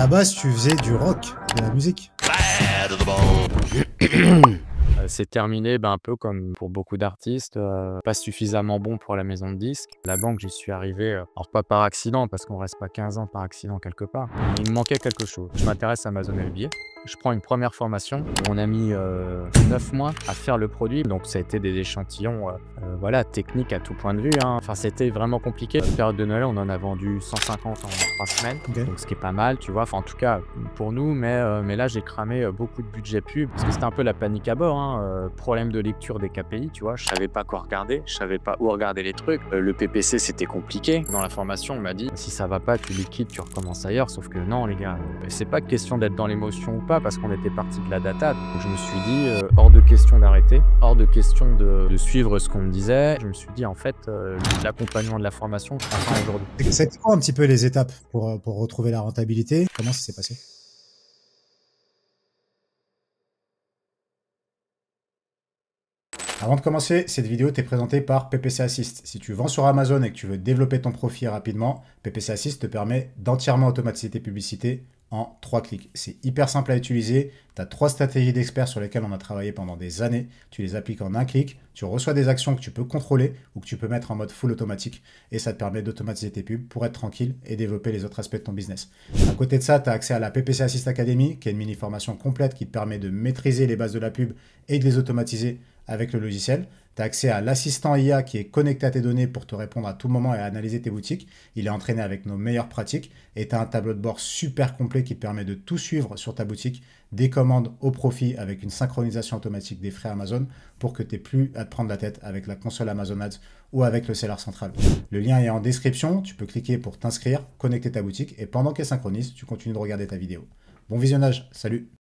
la base, tu faisais du rock, de la musique. C'est terminé, un peu comme pour beaucoup d'artistes, pas suffisamment bon pour la maison de disques. La banque, j'y suis arrivé, alors pas par accident, parce qu'on reste pas 15 ans par accident quelque part. Il me manquait quelque chose. Je m'intéresse à Amazon FBA. Je prends une première formation. On a mis 9 mois à faire le produit, donc ça a été des échantillons voilà, techniques à tout point de vue, hein. Enfin, c'était vraiment compliqué. La période de Noël, on en a vendu 150 en 3 semaines, Ok. donc ce qui est pas mal, tu vois. Enfin, en tout cas, pour nous, mais là, j'ai cramé beaucoup de budget pub, parce que c'était un peu la panique à bord, hein. Problème de lecture des KPI, tu vois. Je savais pas quoi regarder, je savais pas où regarder les trucs. Le PPC, c'était compliqué. Dans la formation, on m'a dit, si ça va pas, tu liquides, tu recommences ailleurs. Sauf que non, les gars, c'est pas question d'être dans l'émotion ou pas, parce qu'on était parti de la data. Donc je me suis dit, hors de question d'arrêter, hors de question de suivre ce qu'on me disait. Je me suis dit, en fait, l'accompagnement de la formation, je prends ça aujourd'hui. C'était quoi un petit peu les étapes pour retrouver la rentabilité? Comment ça s'est passé? Avant de commencer, cette vidéo t'est présentée par PPC Assist. Si tu vends sur Amazon et que tu veux développer ton profil rapidement, PPC Assist te permet d'entièrement automatiser tes publicités en 3 clics. C'est hyper simple à utiliser. Tu as 3 stratégies d'experts sur lesquelles on a travaillé pendant des années. Tu les appliques en un clic. Tu reçois des actions que tu peux contrôler ou que tu peux mettre en mode full automatique. Et ça te permet d'automatiser tes pubs pour être tranquille et développer les autres aspects de ton business. À côté de ça, tu as accès à la PPC Assist Academy, qui est une mini-formation complète qui te permet de maîtriser les bases de la pub et de les automatiser avec le logiciel. Tu as accès à l'assistant IA qui est connecté à tes données pour te répondre à tout moment et analyser tes boutiques. Il est entraîné avec nos meilleures pratiques et tu as un tableau de bord super complet qui te permet de tout suivre sur ta boutique, des commandes au profit avec une synchronisation automatique des frais Amazon pour que tu n'aies plus à te prendre la tête avec la console Amazon Ads ou avec le seller central. Le lien est en description, tu peux cliquer pour t'inscrire, connecter ta boutique et pendant qu'elle synchronise, tu continues de regarder ta vidéo. Bon visionnage, salut!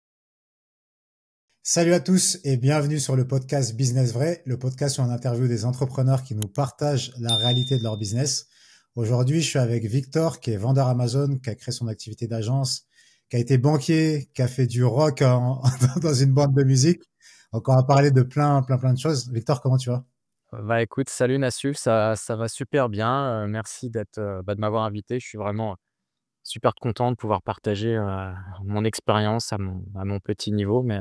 Salut à tous et bienvenue sur le podcast Business Vrai, le podcast où on interviewe des entrepreneurs qui nous partagent la réalité de leur business. Aujourd'hui, je suis avec Victor, qui est vendeur Amazon, qui a créé son activité d'agence, qui a été banquier, qui a fait du rock dans une bande de musique. Donc, on va parler de plein de choses. Victor, comment tu vas? Écoute, salut Nassuf, ça va super bien. Merci de m'avoir invité. Je suis vraiment super content de pouvoir partager mon expérience à mon petit niveau, mais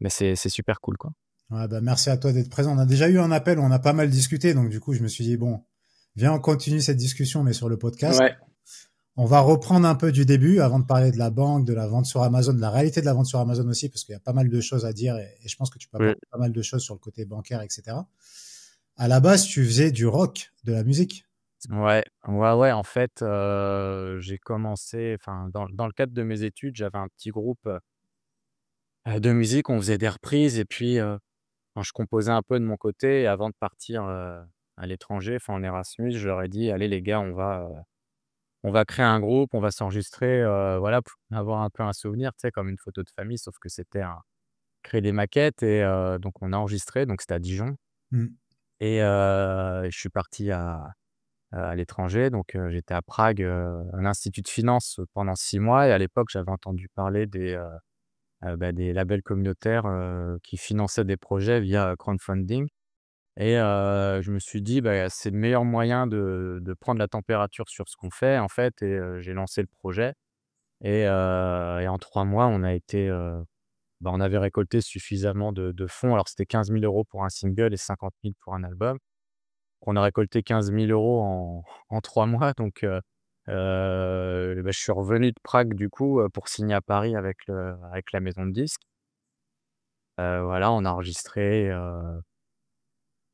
c'est super cool, quoi. Ouais, merci à toi d'être présent. On a déjà eu un appel où on a pas mal discuté, donc du coup, je me suis dit, bon, viens, on continue cette discussion, mais sur le podcast. Ouais. On va reprendre un peu du début avant de parler de la banque, de la vente sur Amazon, de la réalité de la vente sur Amazon aussi, parce qu'il y a pas mal de choses à dire et je pense que tu peux Oui. apporter pas mal de choses sur le côté bancaire, etc. À la base, tu faisais du rock, de la musique. Ouais, en fait, j'ai commencé enfin, dans le cadre de mes études, j'avais un petit groupe, de musique. On faisait des reprises et puis, quand je composais un peu de mon côté et avant de partir, à l'étranger, enfin en Erasmus, je leur ai dit: «Allez les gars, on va créer un groupe, on va s'enregistrer, voilà, pour avoir un peu un souvenir», tu sais, comme une photo de famille, sauf que c'était créer des maquettes et donc on a enregistré, donc c'était à Dijon Hmm. et je suis parti à l'étranger, donc j'étais à Prague, à l'Institut de finance pendant 6 mois et à l'époque, j'avais entendu parler des labels communautaires, qui finançaient des projets via crowdfunding et je me suis dit: c'est le meilleur moyen de prendre la température sur ce qu'on fait, en fait» et j'ai lancé le projet et en 3 mois, on avait récolté suffisamment de fonds. Alors c'était 15 000 € pour un single et 50 000 pour un album. On a récolté 15 000 € en 3 mois donc je suis revenu de Prague du coup, pour signer à Paris avec la maison de disques. Voilà, on a enregistré,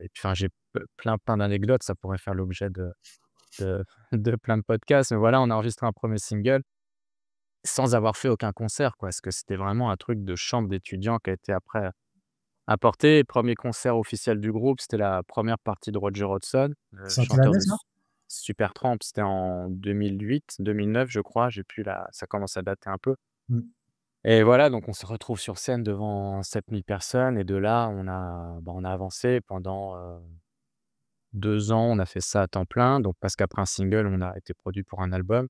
et puis enfin j'ai plein d'anecdotes, ça pourrait faire l'objet de de plein de podcasts. Mais voilà, on a enregistré un premier single sans avoir fait aucun concert quoi, parce que c'était vraiment un truc de chambre d'étudiant qui a été après apporté. Premier concert officiel du groupe, c'était la première partie de Roger Hodgson, le C'est en quelle chanteur année, de ça? Supertramp. C'était en 2008-2009 je crois, j'ai plus la ça commence à dater un peu Hmm. et voilà, donc on se retrouve sur scène devant 7 000 personnes et de là on a avancé pendant, 2 ans. On a fait ça à temps plein, donc parce qu'après un single, on a été produit pour un album,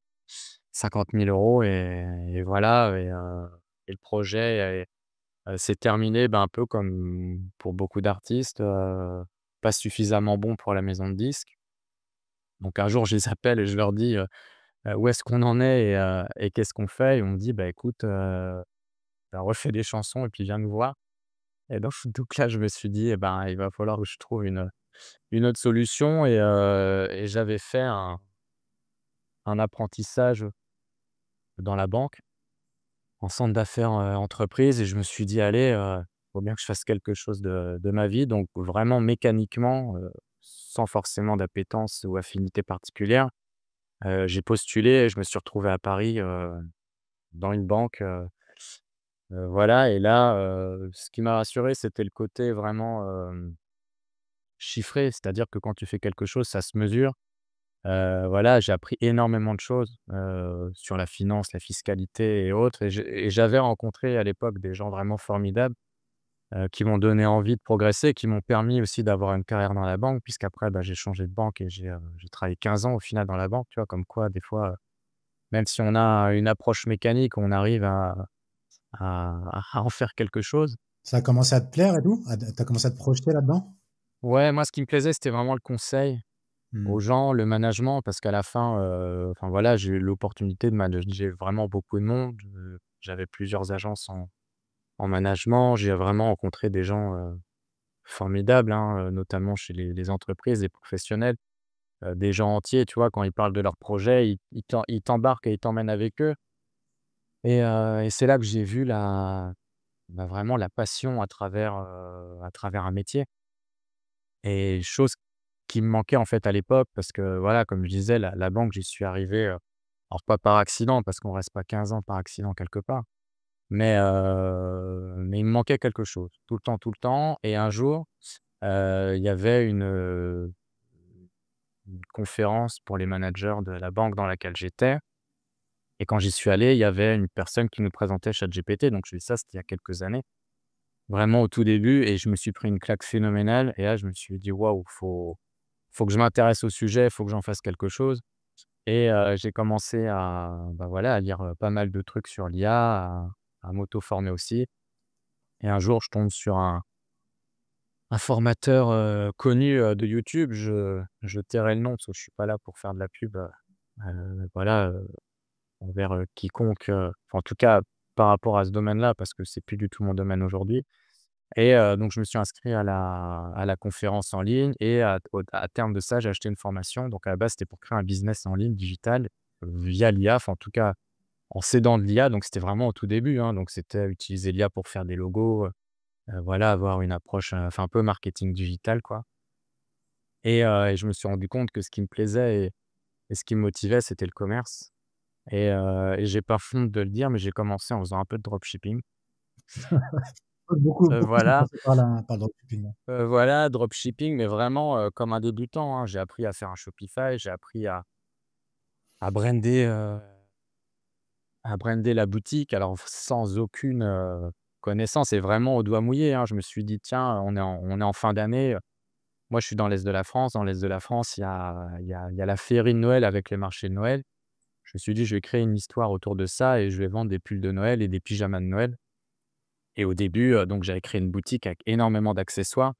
50 000 € et voilà et le projet s'est terminé, un peu comme pour beaucoup d'artistes, pas suffisamment bon pour la maison de disques. Donc un jour, je les appelle et je leur dis, où est-ce qu'on en est et qu'est-ce qu'on fait? Et on me dit: «Bah, écoute, bah, refais des chansons et puis viens nous voir». Et donc là, je me suis dit: «Eh ben, il va falloir que je trouve une autre solution». Et j'avais fait un apprentissage dans la banque, en centre d'affaires, entreprise. Et je me suis dit: «Allez, faut bien que je fasse quelque chose de ma vie». Donc vraiment mécaniquement, sans forcément d'appétence ou affinité particulière, j'ai postulé et je me suis retrouvé à Paris, dans une banque, voilà. Et là, ce qui m'a rassuré, c'était le côté vraiment, chiffré. C'est-à-dire que quand tu fais quelque chose, ça se mesure. Voilà, j'ai appris énormément de choses, sur la finance, la fiscalité et autres. Et j'avais rencontré à l'époque des gens vraiment formidables, qui m'ont donné envie de progresser, qui m'ont permis aussi d'avoir une carrière dans la banque, puisqu'après, bah, j'ai changé de banque et j'ai travaillé 15 ans au final dans la banque, tu vois? Comme quoi des fois, même si on a une approche mécanique, on arrive à en faire quelque chose. Ça a commencé à te plaire et tout? Tu commencé à te projeter là-dedans? Ouais, moi ce qui me plaisait, c'était vraiment le conseil Mmh. aux gens, le management, parce qu'à la fin, enfin voilà, j'ai eu l'opportunité de manager vraiment beaucoup de monde. J'avais plusieurs agences en management. J'ai vraiment rencontré des gens, formidables, hein, notamment chez les entreprises, les professionnels, des gens entiers, tu vois? Quand ils parlent de leurs projets, ils t'embarquent et ils t'emmènent avec eux. Et c'est là que j'ai vu vraiment la passion à travers un métier. Et chose qui me manquait en fait à l'époque, parce que voilà, comme je disais, la banque, j'y suis arrivé, alors pas par accident, parce qu'on reste pas 15 ans par accident quelque part, mais il me manquait quelque chose, tout le temps, tout le temps. Et un jour, il y avait une conférence pour les managers de la banque dans laquelle j'étais. Et quand j'y suis allé, il y avait une personne qui nous présentait ChatGPT. Donc je fais ça, c'était il y a quelques années, vraiment au tout début. Et je me suis pris une claque phénoménale. Et là, je me suis dit: «Waouh, faut que je m'intéresse au sujet, faut que j'en fasse quelque chose». Et j'ai commencé bah, voilà, à lire, pas mal de trucs sur l'IA, à m'auto-former aussi. Et un jour, je tombe sur un formateur, connu, de YouTube. Je tairai le nom parce que je suis pas là pour faire de la pub, voilà, envers, quiconque, enfin, en tout cas, par rapport à ce domaine-là, parce que c'est plus du tout mon domaine aujourd'hui. Et donc je me suis inscrit à la conférence en ligne. Et à terme de ça, j'ai acheté une formation. Donc à la base, c'était pour créer un business en ligne digital, via l'IA, enfin en tout cas en s'aidant de l'IA. Donc c'était vraiment au tout début, hein. Donc c'était utiliser l'IA pour faire des logos, voilà, avoir une approche, enfin un peu marketing digital, quoi. Et je me suis rendu compte que ce qui me plaisait et ce qui me motivait, c'était le commerce. Et j'ai pas honte de le dire, mais j'ai commencé en faisant un peu de dropshipping. Beaucoup sont Voilà. passés par le dropshipping, ouais. Voilà, dropshipping, mais vraiment, comme un débutant, hein. J'ai appris à faire un Shopify, j'ai appris à brander, la boutique, alors sans aucune, connaissance et vraiment au doigt mouillé, hein. Je me suis dit: «Tiens, on est en fin d'année». Moi, je suis dans l'est de la France. Dans l'est de la France, il y a la féerie de Noël avec les marchés de Noël. Je me suis dit: «Je vais créer une histoire autour de ça et je vais vendre des pulls de Noël et des pyjamas de Noël». Et au début, donc j'avais créé une boutique avec énormément d'accessoires.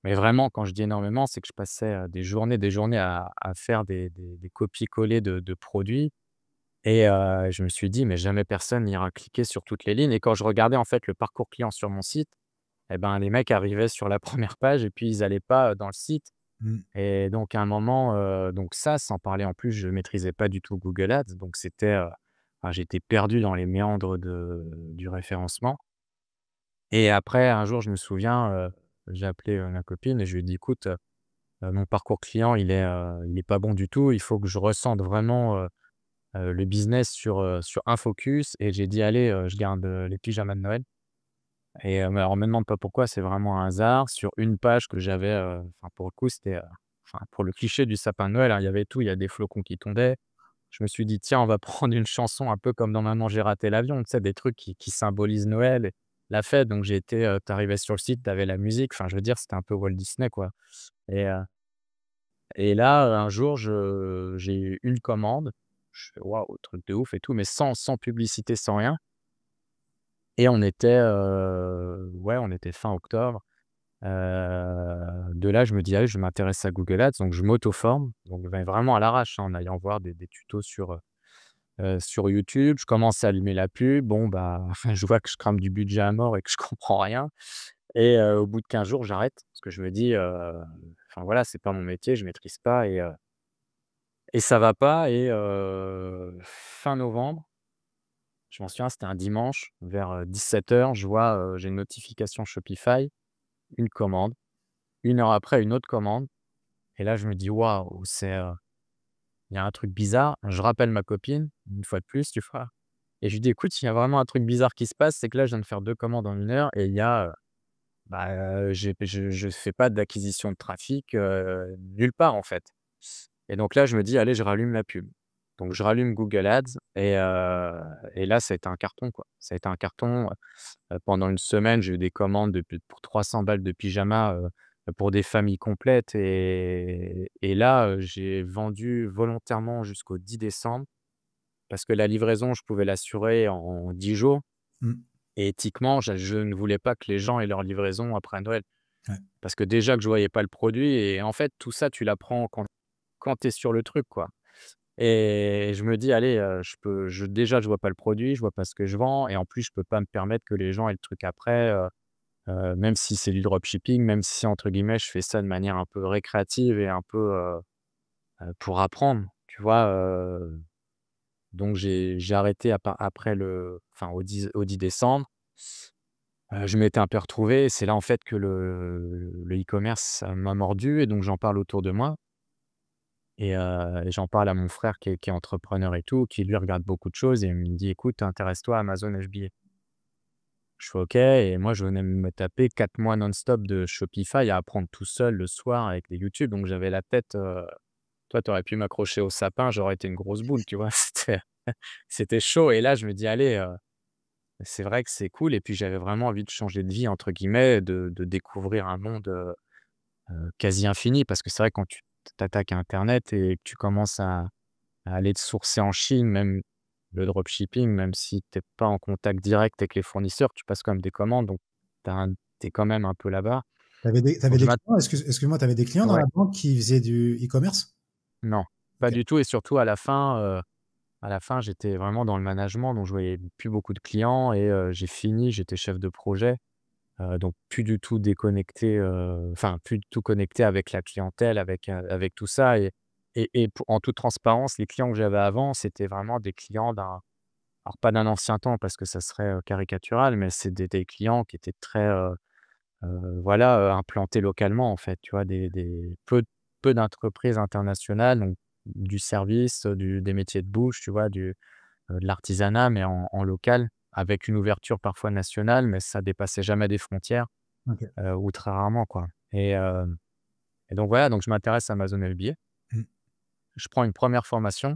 Mais vraiment, quand je dis énormément, c'est que je passais, des journées à faire des copier-coller de produits. Et je me suis dit: «Mais jamais personne n'ira cliquer sur toutes les lignes». Et quand je regardais, en fait, le parcours client sur mon site, et ben, les mecs arrivaient sur la première page et puis ils allaient pas, dans le site. Mmh. Et donc à un moment, donc ça, sans parler, en plus, je maîtrisais pas du tout Google Ads. Donc c'était, enfin, j'étais perdu dans les méandres du référencement. Et après, un jour, je me souviens, j'ai appelé, ma copine et je lui ai dit: «Écoute, mon parcours client, il est pas bon du tout. Il faut que je ressente vraiment, le business sur un focus». Et j'ai dit: «Allez, je garde, les pyjamas de Noël». Et mais alors me demande pas pourquoi, c'est vraiment un hasard. Sur une page que j'avais, enfin pour le coup, c'était, enfin pour le cliché du sapin de Noël, hein, il y avait tout. Il y a des flocons qui tombaient. Je me suis dit: «Tiens, on va prendre une chanson un peu comme dans Maman j'ai raté l'avion», tu sais? Des trucs qui symbolisent Noël et la fête. Donc j'ai été, tu arrivais sur le site, tu avais la musique. Enfin, je veux dire, c'était un peu Walt Disney, quoi. Et là, un jour, j'ai eu une commande. Je fais: «Waouh, truc de ouf et tout», mais sans publicité, sans rien. Et on était, ouais, on était fin octobre. De là, je me dis: «Allez, je vais m'intéresser à Google Ads». Donc je m'auto-forme, donc mais vraiment à l'arrache, hein, en allant voir des tutos sur, sur YouTube. Je commence à allumer la pub. Bon, bah, je vois que je crame du budget à mort et que je comprends rien et au bout de 15 jours, j'arrête parce que je me dis, enfin voilà, c'est pas mon métier, je maîtrise pas et ça va pas et fin novembre, je m'en souviens, c'était un dimanche vers, 17 h, je vois, j'ai une notification Shopify, une commande. 1 heure après, une autre commande et là, je me dis: «Waouh, il y a un truc bizarre». Je rappelle ma copine, une fois de plus, tu vois? Et je lui dis: «Écoute, il y a vraiment un truc bizarre qui se passe, c'est que là, je viens de faire 2 commandes en 1 heure et il y a, bah, je fais pas d'acquisition de trafic, nulle part, en fait». Et donc là, je me dis: «Allez, je rallume la pub». Donc je rallume Google Ads et là, ça a été un carton, quoi. Ça a été un carton, pendant une semaine, j'ai eu des commandes de plus pour 300 balles de pyjamas, pour des familles complètes et là, j'ai vendu volontairement jusqu'au 10 décembre parce que la livraison, je pouvais l'assurer en 10 jours Mmh. et éthiquement, je ne voulais pas que les gens aient leur livraison après Noël. Ouais. Parce que déjà que je voyais pas le produit et en fait, tout ça, tu l'apprends quand tu es sur le truc, quoi. Et je me dis: «Allez, je vois pas le produit, je vois pas ce que je vends et en plus, je peux pas me permettre que les gens aient le truc après, même si c'est du dropshipping, même si entre guillemets, je fais ça de manière un peu récréative et un peu, pour apprendre», tu vois? Donc j'ai arrêté après au 10 décembre. Je m'étais un peu retrouvé et c'est là, en fait, que le e-commerce, ça m'a mordu et donc j'en parle autour de moi et j'en parle à mon frère qui est entrepreneur et tout, qui lui regarde beaucoup de choses et il me dit: «Écoute, intéresse-toi à Amazon FBA». Je fais: «OK» et moi, je venais me taper 4 mois non-stop de Shopify à apprendre tout seul le soir avec des YouTube donc j'avais la tête, toi, tu aurais pu m'accrocher au sapin, j'aurais été une grosse boule, tu vois? C'était chaud et là, je me dis: «Allez, c'est vrai que c'est cool» et puis j'avais vraiment envie de «changer de vie» entre guillemets, de découvrir un monde, quasi infini. Parce que c'est vrai quand tu t'attaques à internet et que tu commences à aller te sourcer en Chine, même le dropshipping, même si tu es pas en contact direct avec les fournisseurs, tu passes quand même des commandes donc tu es quand même un peu là-bas. Tu avais Donc je des m'att clients, excuse-moi, tu avais des clients dans Ouais, la banque qui faisaient du e-commerce? non, pas OK. du tout et surtout à la fin, j'étais vraiment dans le management donc je voyais plus beaucoup de clients et j'ai fini, j'étais chef de projet. Donc plus du tout déconnecté, enfin plus du tout connecté avec la clientèle, avec tout ça et pour en toute transparence, les clients que j'avais avant, c'était vraiment des clients alors pas d'un ancien temps parce que ça serait, caricatural, mais c'est des clients qui étaient très, voilà, implantés localement en fait, tu vois? Peu d'entreprises internationales, donc du service, des métiers de bouche, tu vois? De l'artisanat mais en local, avec une ouverture parfois nationale, mais ça dépassait jamais des frontières. OK. Ou très rarement, quoi et donc voilà, donc je m'intéresse à Amazon FBA. Mmh. Je prends une première formation.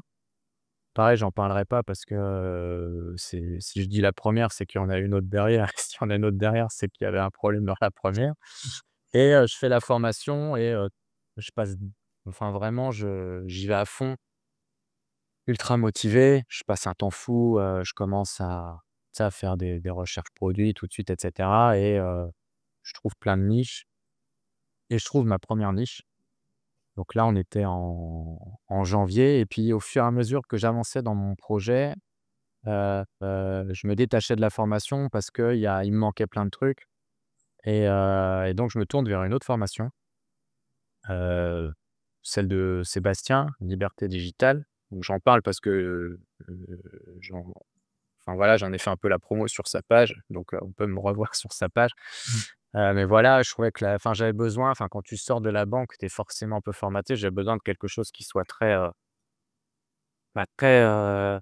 Pareil, j'en parlerai pas parce que, si je dis la première, c'est qu'il y en a une autre derrière. S'il y en a une autre derrière, c'est qu'il y avait un problème dans la première. Et je fais la formation et je passe enfin vraiment j'y vais à fond, ultra motivé. Je passe un temps fou, je commence à, tu sais, à faire des recherches produits tout de suite et cetera et je trouve plein de niches et je trouve ma première niche. Donc là, on était en janvier et puis au fur et à mesure que j'avançais dans mon projet, je me détachais de la formation parce il me manquait plein de trucs et donc je me tourne vers une autre formation, heu, celle de Sébastien, Liberté Digitale. Donc j'en parle parce que, j'en enfin voilà, j'en ai fait un peu la promo sur sa page, donc on peut me revoir sur sa page. Mmh. Mais voilà, je trouvais que j'avais besoin, quand tu sors de la banque, tu es forcément un peu formaté. J'avais besoin de quelque chose qui soit très, très,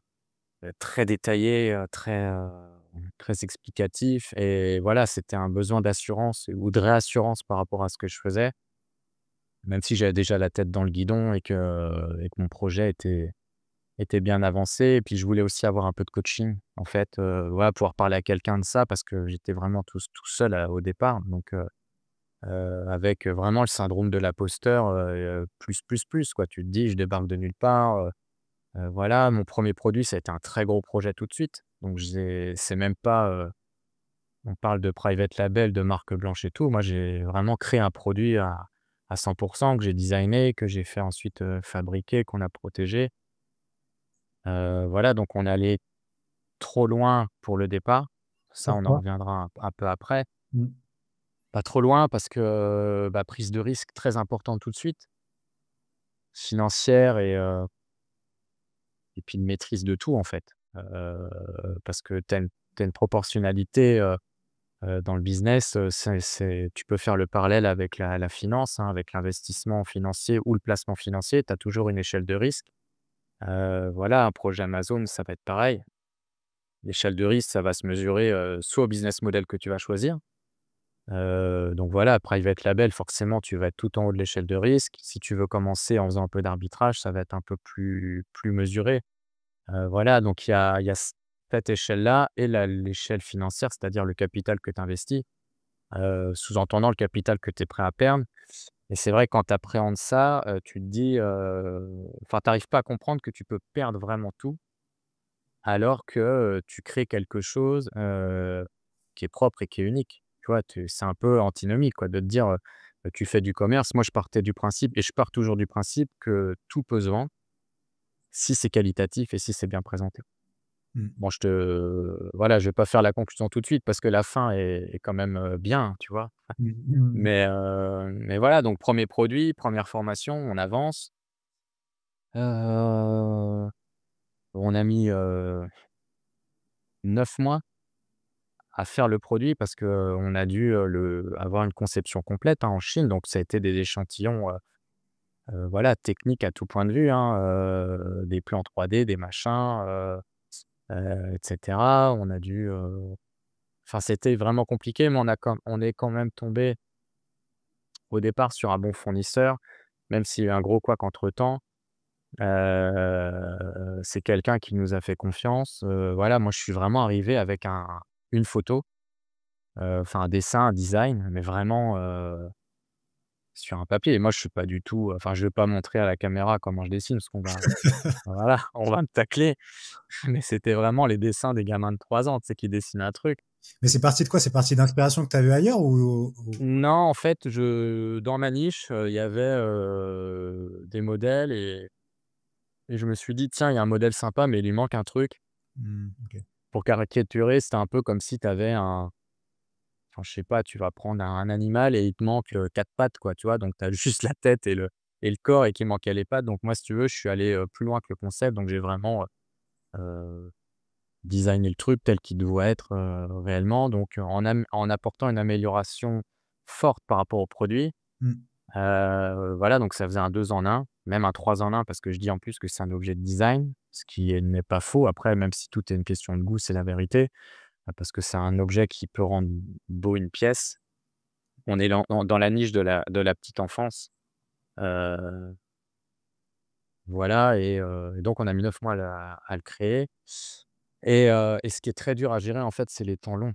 très détaillé, très explicatif et voilà, c'était un besoin d'assurance ou de réassurance par rapport à ce que je faisais, même si j'avais déjà la tête dans le guidon et que mon projet était bien avancé et puis je voulais aussi avoir un peu de coaching, en fait, voilà, pouvoir parler à quelqu'un de ça parce que j'étais vraiment tout seul, au départ donc avec, vraiment le syndrome de l'imposteur, plus, quoi. Tu te dis: «Je débarque de nulle part», voilà. Mon premier produit, ça a été un très gros projet tout de suite, donc c'est même pas, on parle de private label, de marque blanche et tout. Moi, j'ai vraiment créé un produit à 100 que j'ai designé, que j'ai fait ensuite, fabriquer, qu'on a protégé Voilà, donc on est allé trop loin pour le départ. Ça, on en Pourquoi? reviendra un peu après. Mmh. Pas trop loin parce que, bah, prise de risque très importante tout de suite, financière et puis une maîtrise de tout, en fait. Heu, Parce que tu as une proportionnalité, dans le business, c'est tu peux faire le parallèle avec la finance, hein, avec l'investissement financier ou le placement financier. Tu as toujours une échelle de risque. Voilà, un projet Amazon, ça va être pareil. L'échelle de risque, ça va se mesurer, soit au business model que tu vas choisir. Donc voilà, private label, forcément, tu vas être tout en haut de l'échelle de risque. Si tu veux commencer en faisant un peu d'arbitrage, ça va être un peu plus mesuré. Voilà, donc il y a cette échelle-là et l'échelle financière, c'est-à-dire le capital que tu investis, sous-entendant le capital que tu es prêt à perdre. Et c'est vrai, quand tu appréhendes ça, tu te dis, enfin, tu arrives pas à comprendre que tu peux perdre vraiment tout alors que, tu crées quelque chose, qui est propre et qui est unique. Tu vois? C'est un peu antinomique quoi, de te dire, tu fais du commerce. Moi, je partais du principe et je pars toujours du principe que tout peut se vendre si c'est qualitatif et si c'est bien présenté. Mmh. Bon, voilà, je vais pas faire la conclusion tout de suite parce que la fin est quand même, bien, tu vois? Mmh. Mmh. Mais voilà, donc premier produit, première formation, on avance. Heu, on a mis, 9 mois à faire le produit parce qu'on a dû, avoir une conception complète, hein, en Chine. Donc ça a été des échantillons, voilà, techniques à tout point de vue, hein, des plans 3D, des machins, et cetera. On a dû, enfin, c'était vraiment compliqué, mais on est quand même tombé au départ sur un bon fournisseur, même s'il y a eu un gros couac entre-temps. C'est quelqu'un qui nous a fait confiance. Voilà, moi, je suis vraiment arrivé avec une photo, enfin un dessin, un design, mais vraiment, sur un papier. Et moi, je suis pas du tout, enfin, je vais pas montrer à la caméra comment je dessine parce qu'on va voilà, on va me tacler. Mais c'était vraiment les dessins des gamins de 3 ans, tu sais, qui dessinent un truc. Mais c'est parti de quoi? C'est parti d'inspiration que tu as vue ailleurs ou? Non, en fait, dans ma niche, il y avait, des modèles et je me suis dit: «Tiens, il y a un modèle sympa, mais il lui manque un truc». Mmh, OK. Pour caricaturer, c'était un peu comme si tu avais enfin, je sais pas, tu vas prendre un animal et il te manque, 4 pattes, quoi, tu vois? Donc tu as juste la tête et le corps et qu'il manquait les pattes. Donc moi, si tu veux, je suis allé, plus loin que le concept. Donc j'ai vraiment, designé le truc tel qu'il doit être, réellement. Donc, en apportant une amélioration forte par rapport au produit. Mmh. Voilà, donc ça faisait un 2 en un, même un 3 en un parce que je dis en plus que c'est un objet de design, n'est pas faux. Après, même si tout est une question de goût, c'est la vérité, parce que c'est un objet qui peut rendre beau une pièce. On est dans la niche de la petite enfance, heu, voilà. Et donc on a mis 9 mois à le créer. Et ce qui est très dur à gérer, en fait, c'est les temps longs,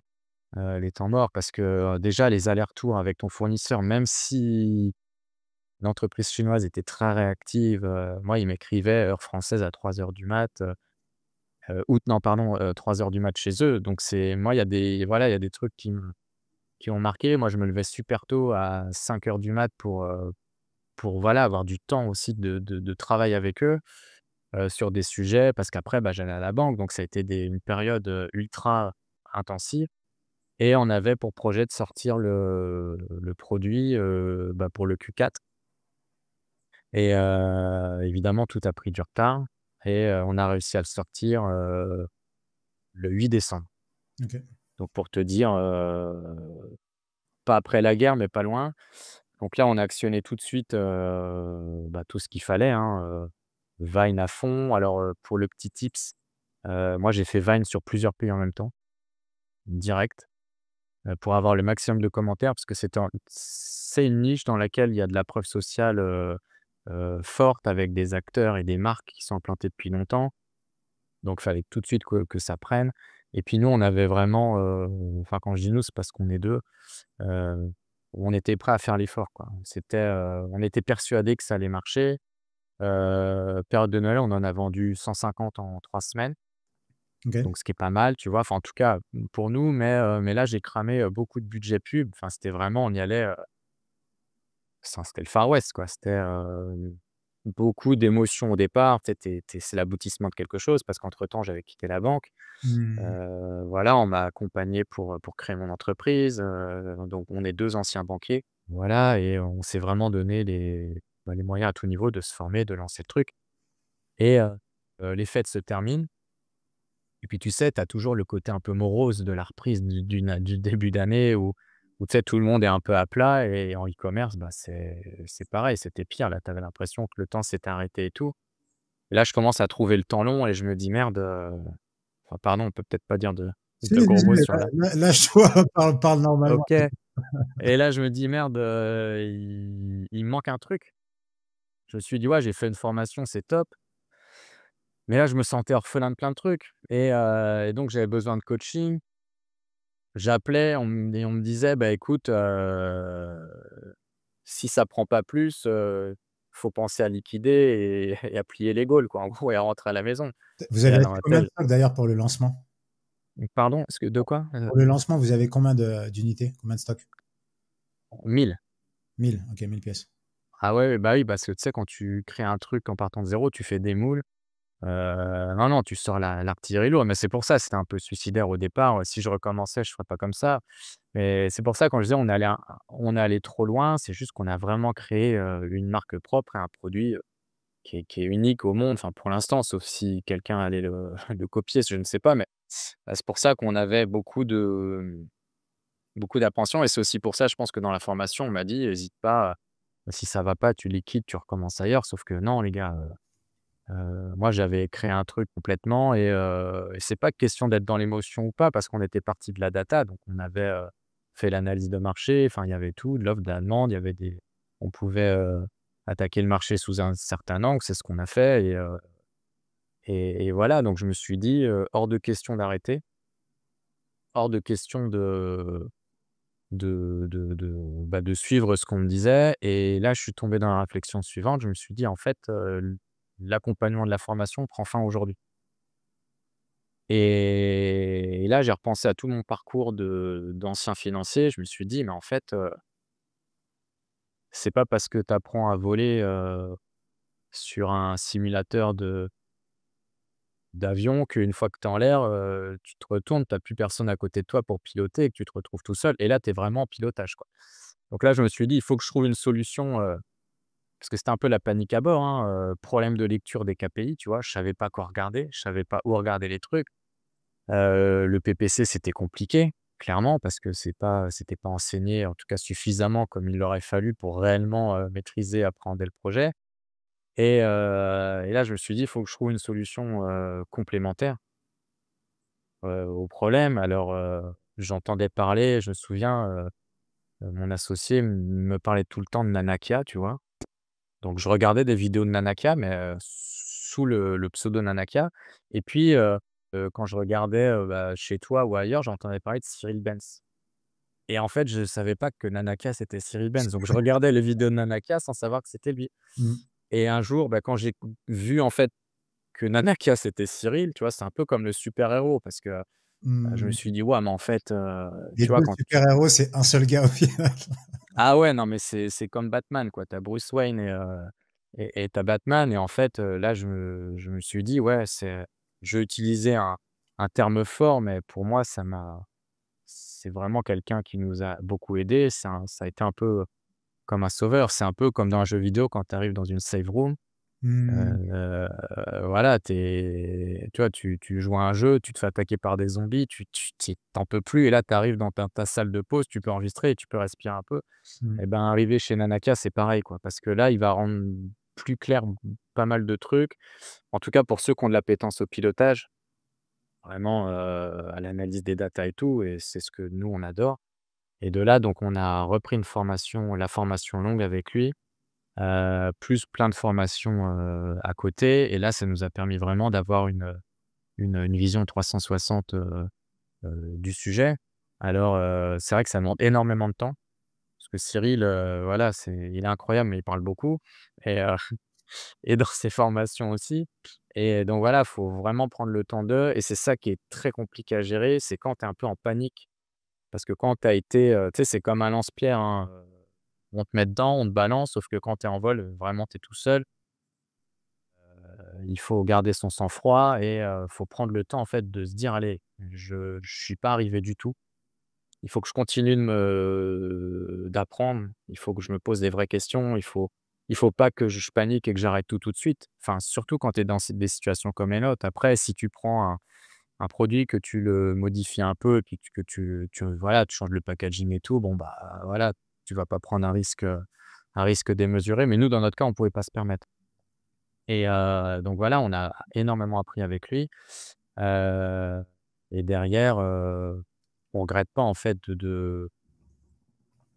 les temps morts parce que, déjà les allers-retours avec ton fournisseur, même si l'entreprise chinoise était très réactive, moi, il m'écrivait heure française à 3 heures du mat, août non pardon, 3 heures du mat chez eux. Donc c'est moi, il y a des voilà, il y a des trucs qui ont marqué. Moi, je me levais super tôt à 5 heures du mat pour voilà, avoir du temps aussi de travail avec eux, sur des sujets parce qu'après, bah, j'allais à la banque. Donc ça a été une période, ultra intensive et on avait pour projet de sortir le produit, bah, pour le Q4. Et évidemment, tout a pris du retard et on a réussi à le sortir, le 8 décembre. OK. Donc pour te dire, pas après la guerre, mais pas loin. Donc là, on a actionné tout de suite, bah, tout ce qu'il fallait, hein, Vine à fond. Alors, pour le petit tips, moi, j'ai fait Vine sur plusieurs pays en même temps, direct, pour avoir le maximum de commentaires parce que c'est une niche dans laquelle il y a de la preuve sociale, forte avec des acteurs et des marques qui sont implantés depuis longtemps. Donc il fallait tout de suite que ça prenne. Et puis nous, on avait vraiment, enfin quand je dis nous, c'est parce qu'on est 2. heu, on était prêt à faire l'effort, quoi. On était persuadés que ça allait marcher. Période de Noël, on en a vendu 150 en 3 semaines, OK. donc ce qui est pas mal, tu vois? Enfin en tout cas, pour nous, mais là, j'ai cramé, beaucoup de budget pub. Enfin, c'était vraiment on y allait, c'était le Far West, quoi. beaucoup d'émotions au départ. Tu sais, c'est l'aboutissement de quelque chose parce qu'entre-temps, j'avais quitté la banque. Mmh. Voilà, on m'a accompagné pour créer mon entreprise, donc on est 2 anciens banquiers. Voilà et on s'est vraiment donné les moyens à tout niveau de se former, de lancer le truc et les fêtes se terminent et puis tu sais, tu as toujours le côté un peu morose de la reprise du début d'année où tu sais, tout le monde est un peu à plat et en e-commerce, bah, c'est pareil, c'était pire. Là, tu avais l'impression que le temps s'était arrêté et tout. Et là, je commence à trouver le temps long et je me dis: «Merde», enfin pardon, on peut peut-être pas dire Si, de gros mots désolé, sur la lâche-toi, parle normalement. OK. Et là, je me dis: «Merde, il me manque un truc». Je me suis dit: «Ouais, j'ai fait une formation, c'est top». Mais là, je me sentais orphelin de plein de trucs et donc j'avais besoin de coaching. J'appelais, on me disait: «Bah, écoute, si ça prend pas plus, faut penser à liquider et à plier les gaules, quoi, en gros et à rentrer à la maison». Vous Et avez là, dans acheté ma combien de tête stocks d'ailleurs pour le lancement? pardon? Est-ce que de quoi? Pour le lancement, vous avez combien d'unités? Combien de stocks? 1000. 1000. OK, 1000 pièces. Ah ouais, bah, oui, parce que tu sais, quand tu crées un truc en partant de zéro, tu fais des moules. Non, non, tu sors l'artillerie lourde, mais c'est pour ça, c'était un peu suicidaire au départ. Si je recommençais, je ferais pas comme ça. Mais c'est pour ça, quand je disais on est allé trop loin, c'est juste qu'on a vraiment créé, une marque propre et un produit, qui est unique au monde, enfin pour l'instant, sauf si quelqu'un allait le le copier, je ne sais pas, mais c'est pour ça qu'on avait beaucoup d'appréhension et c'est aussi pour ça, je pense que dans la formation, on m'a dit: «Hésite pas, si ça va pas, tu liquides, tu recommences ailleurs». Sauf que non les gars, moi j'avais créé un truc complètement et c'est pas question d'être dans l'émotion ou pas parce qu'on était parti de la data, donc on avait, fait l'analyse de marché, enfin il y avait tout, de l'offre, de la demande, il y avait des on pouvait, attaquer le marché sous un certain angle, c'est ce qu'on a fait et voilà, donc je me suis dit, «Hors de question d'arrêter, hors de question de suivre ce qu'on me disait» et là, je suis tombé dans la réflexion suivante. Je me suis dit: «En fait, l'accompagnement de la formation prend fin aujourd'hui» et là, j'ai repensé à tout mon parcours d'ancien financier. Je me suis dit: «Mais en fait, c'est pas parce que tu apprends à voler, sur un simulateur d'avion qu'une fois que tu es en l'air, tu te retournes, tu as plus personne à côté de toi pour piloter et que tu te retrouves tout seul et là, tu es vraiment en pilotage, quoi». Donc là, je me suis dit: «Il faut que je trouve une solution», parce que c'était un peu la panique à bord, hein, problème de lecture des KPI, tu vois? Je savais pas quoi regarder, je savais pas où regarder les trucs. Le PPC, c'était compliqué, clairement, parce que c'était pas enseigné, en tout cas suffisamment comme il aurait fallu pour réellement, maîtriser, appréhender le projet et là, je me suis dit: «Il faut que je trouve une solution, complémentaire, au problème». Alors, j'entendais parler, je me souviens, mon associé me parlait tout le temps de Nanakia, tu vois? Donc je regardais des vidéos de Nanakia, mais sous le pseudo Nanakia et puis, quand je regardais, bah, chez toi ou ailleurs, j'entendais parler de Cyril Benz et en fait, je savais pas que Nanakia, c'était Cyril Benz. Donc je regardais les vidéos de Nanakia sans savoir que c'était lui Mmh. et un jour, bah, quand j'ai vu, en fait, que Nanakia, c'était Cyril, tu vois? C'est un peu comme le super-héros parce que, je me Mmh. suis dit: «Waouh, mais en fait», Les tu vois? 2 Quand tu super-héros, c'est un seul gars au final. ah ouais, non, mais c'est comme Batman, quoi. Tu as Bruce Wayne et tu as Batman et en fait, là, je me suis dit: «Ouais, c'est» je vais utiliser un terme fort, mais pour moi, c'est vraiment quelqu'un qui nous a beaucoup aidés. Ça a été un peu comme un sauveur. C'est un peu comme dans un jeu vidéo quand tu arrives dans une save room, Mmh. voilà, tu vois, tu joues à un jeu, tu te fais attaquer par des zombies, tu en peux plus et là, tu arrives dans ta salle de pause, tu peux enregistrer et tu peux respirer un peu. Mmh. Et ben, arrivé chez Nanaka, c'est pareil, quoi, parce que là, il va rendre plus clair pas mal de trucs. En tout cas, pour ceux qui ont de l'appétence au pilotage, vraiment, à l'analyse des datas et tout et c'est ce que nous, on adore et de là, donc on a repris la formation longue avec lui, plus plein de formations, à côté et là, ça nous a permis vraiment d'avoir une vision 360, du sujet. Alors, c'est vrai que ça demande énormément de temps. Parce que Cyril, voilà, il est incroyable, mais il parle beaucoup et et dans ses formations aussi et donc voilà, faut vraiment prendre le temps d'eux et c'est ça qui est très compliqué à gérer, c'est quand tu es un peu en panique. Parce que quand tu as été, tu sais, c'est comme un lance-pierre, hein, on te met dedans, on te balance, sauf que quand tu es en vol, vraiment, tu es tout seul il faut garder son sang-froid et faut prendre le temps, en fait, de se dire: «Allez, je suis pas arrivé du tout. Il faut que je continue d'apprendre. Il faut que je me pose des vraies questions. Il faut pas que je panique et que j'arrête tout, tout de suite». Enfin, surtout quand tu es dans des situations comme les nôtres. Après, si tu prends un produit, que tu le modifies un peu et puis que voilà, tu changes le packaging et tout, bon, bah, voilà, tu vas pas prendre un risque démesuré. Mais nous, dans notre cas, on pouvait pas se permettre. Et donc voilà, on a énormément appris avec lui, heu et derrière, on regrette pas en fait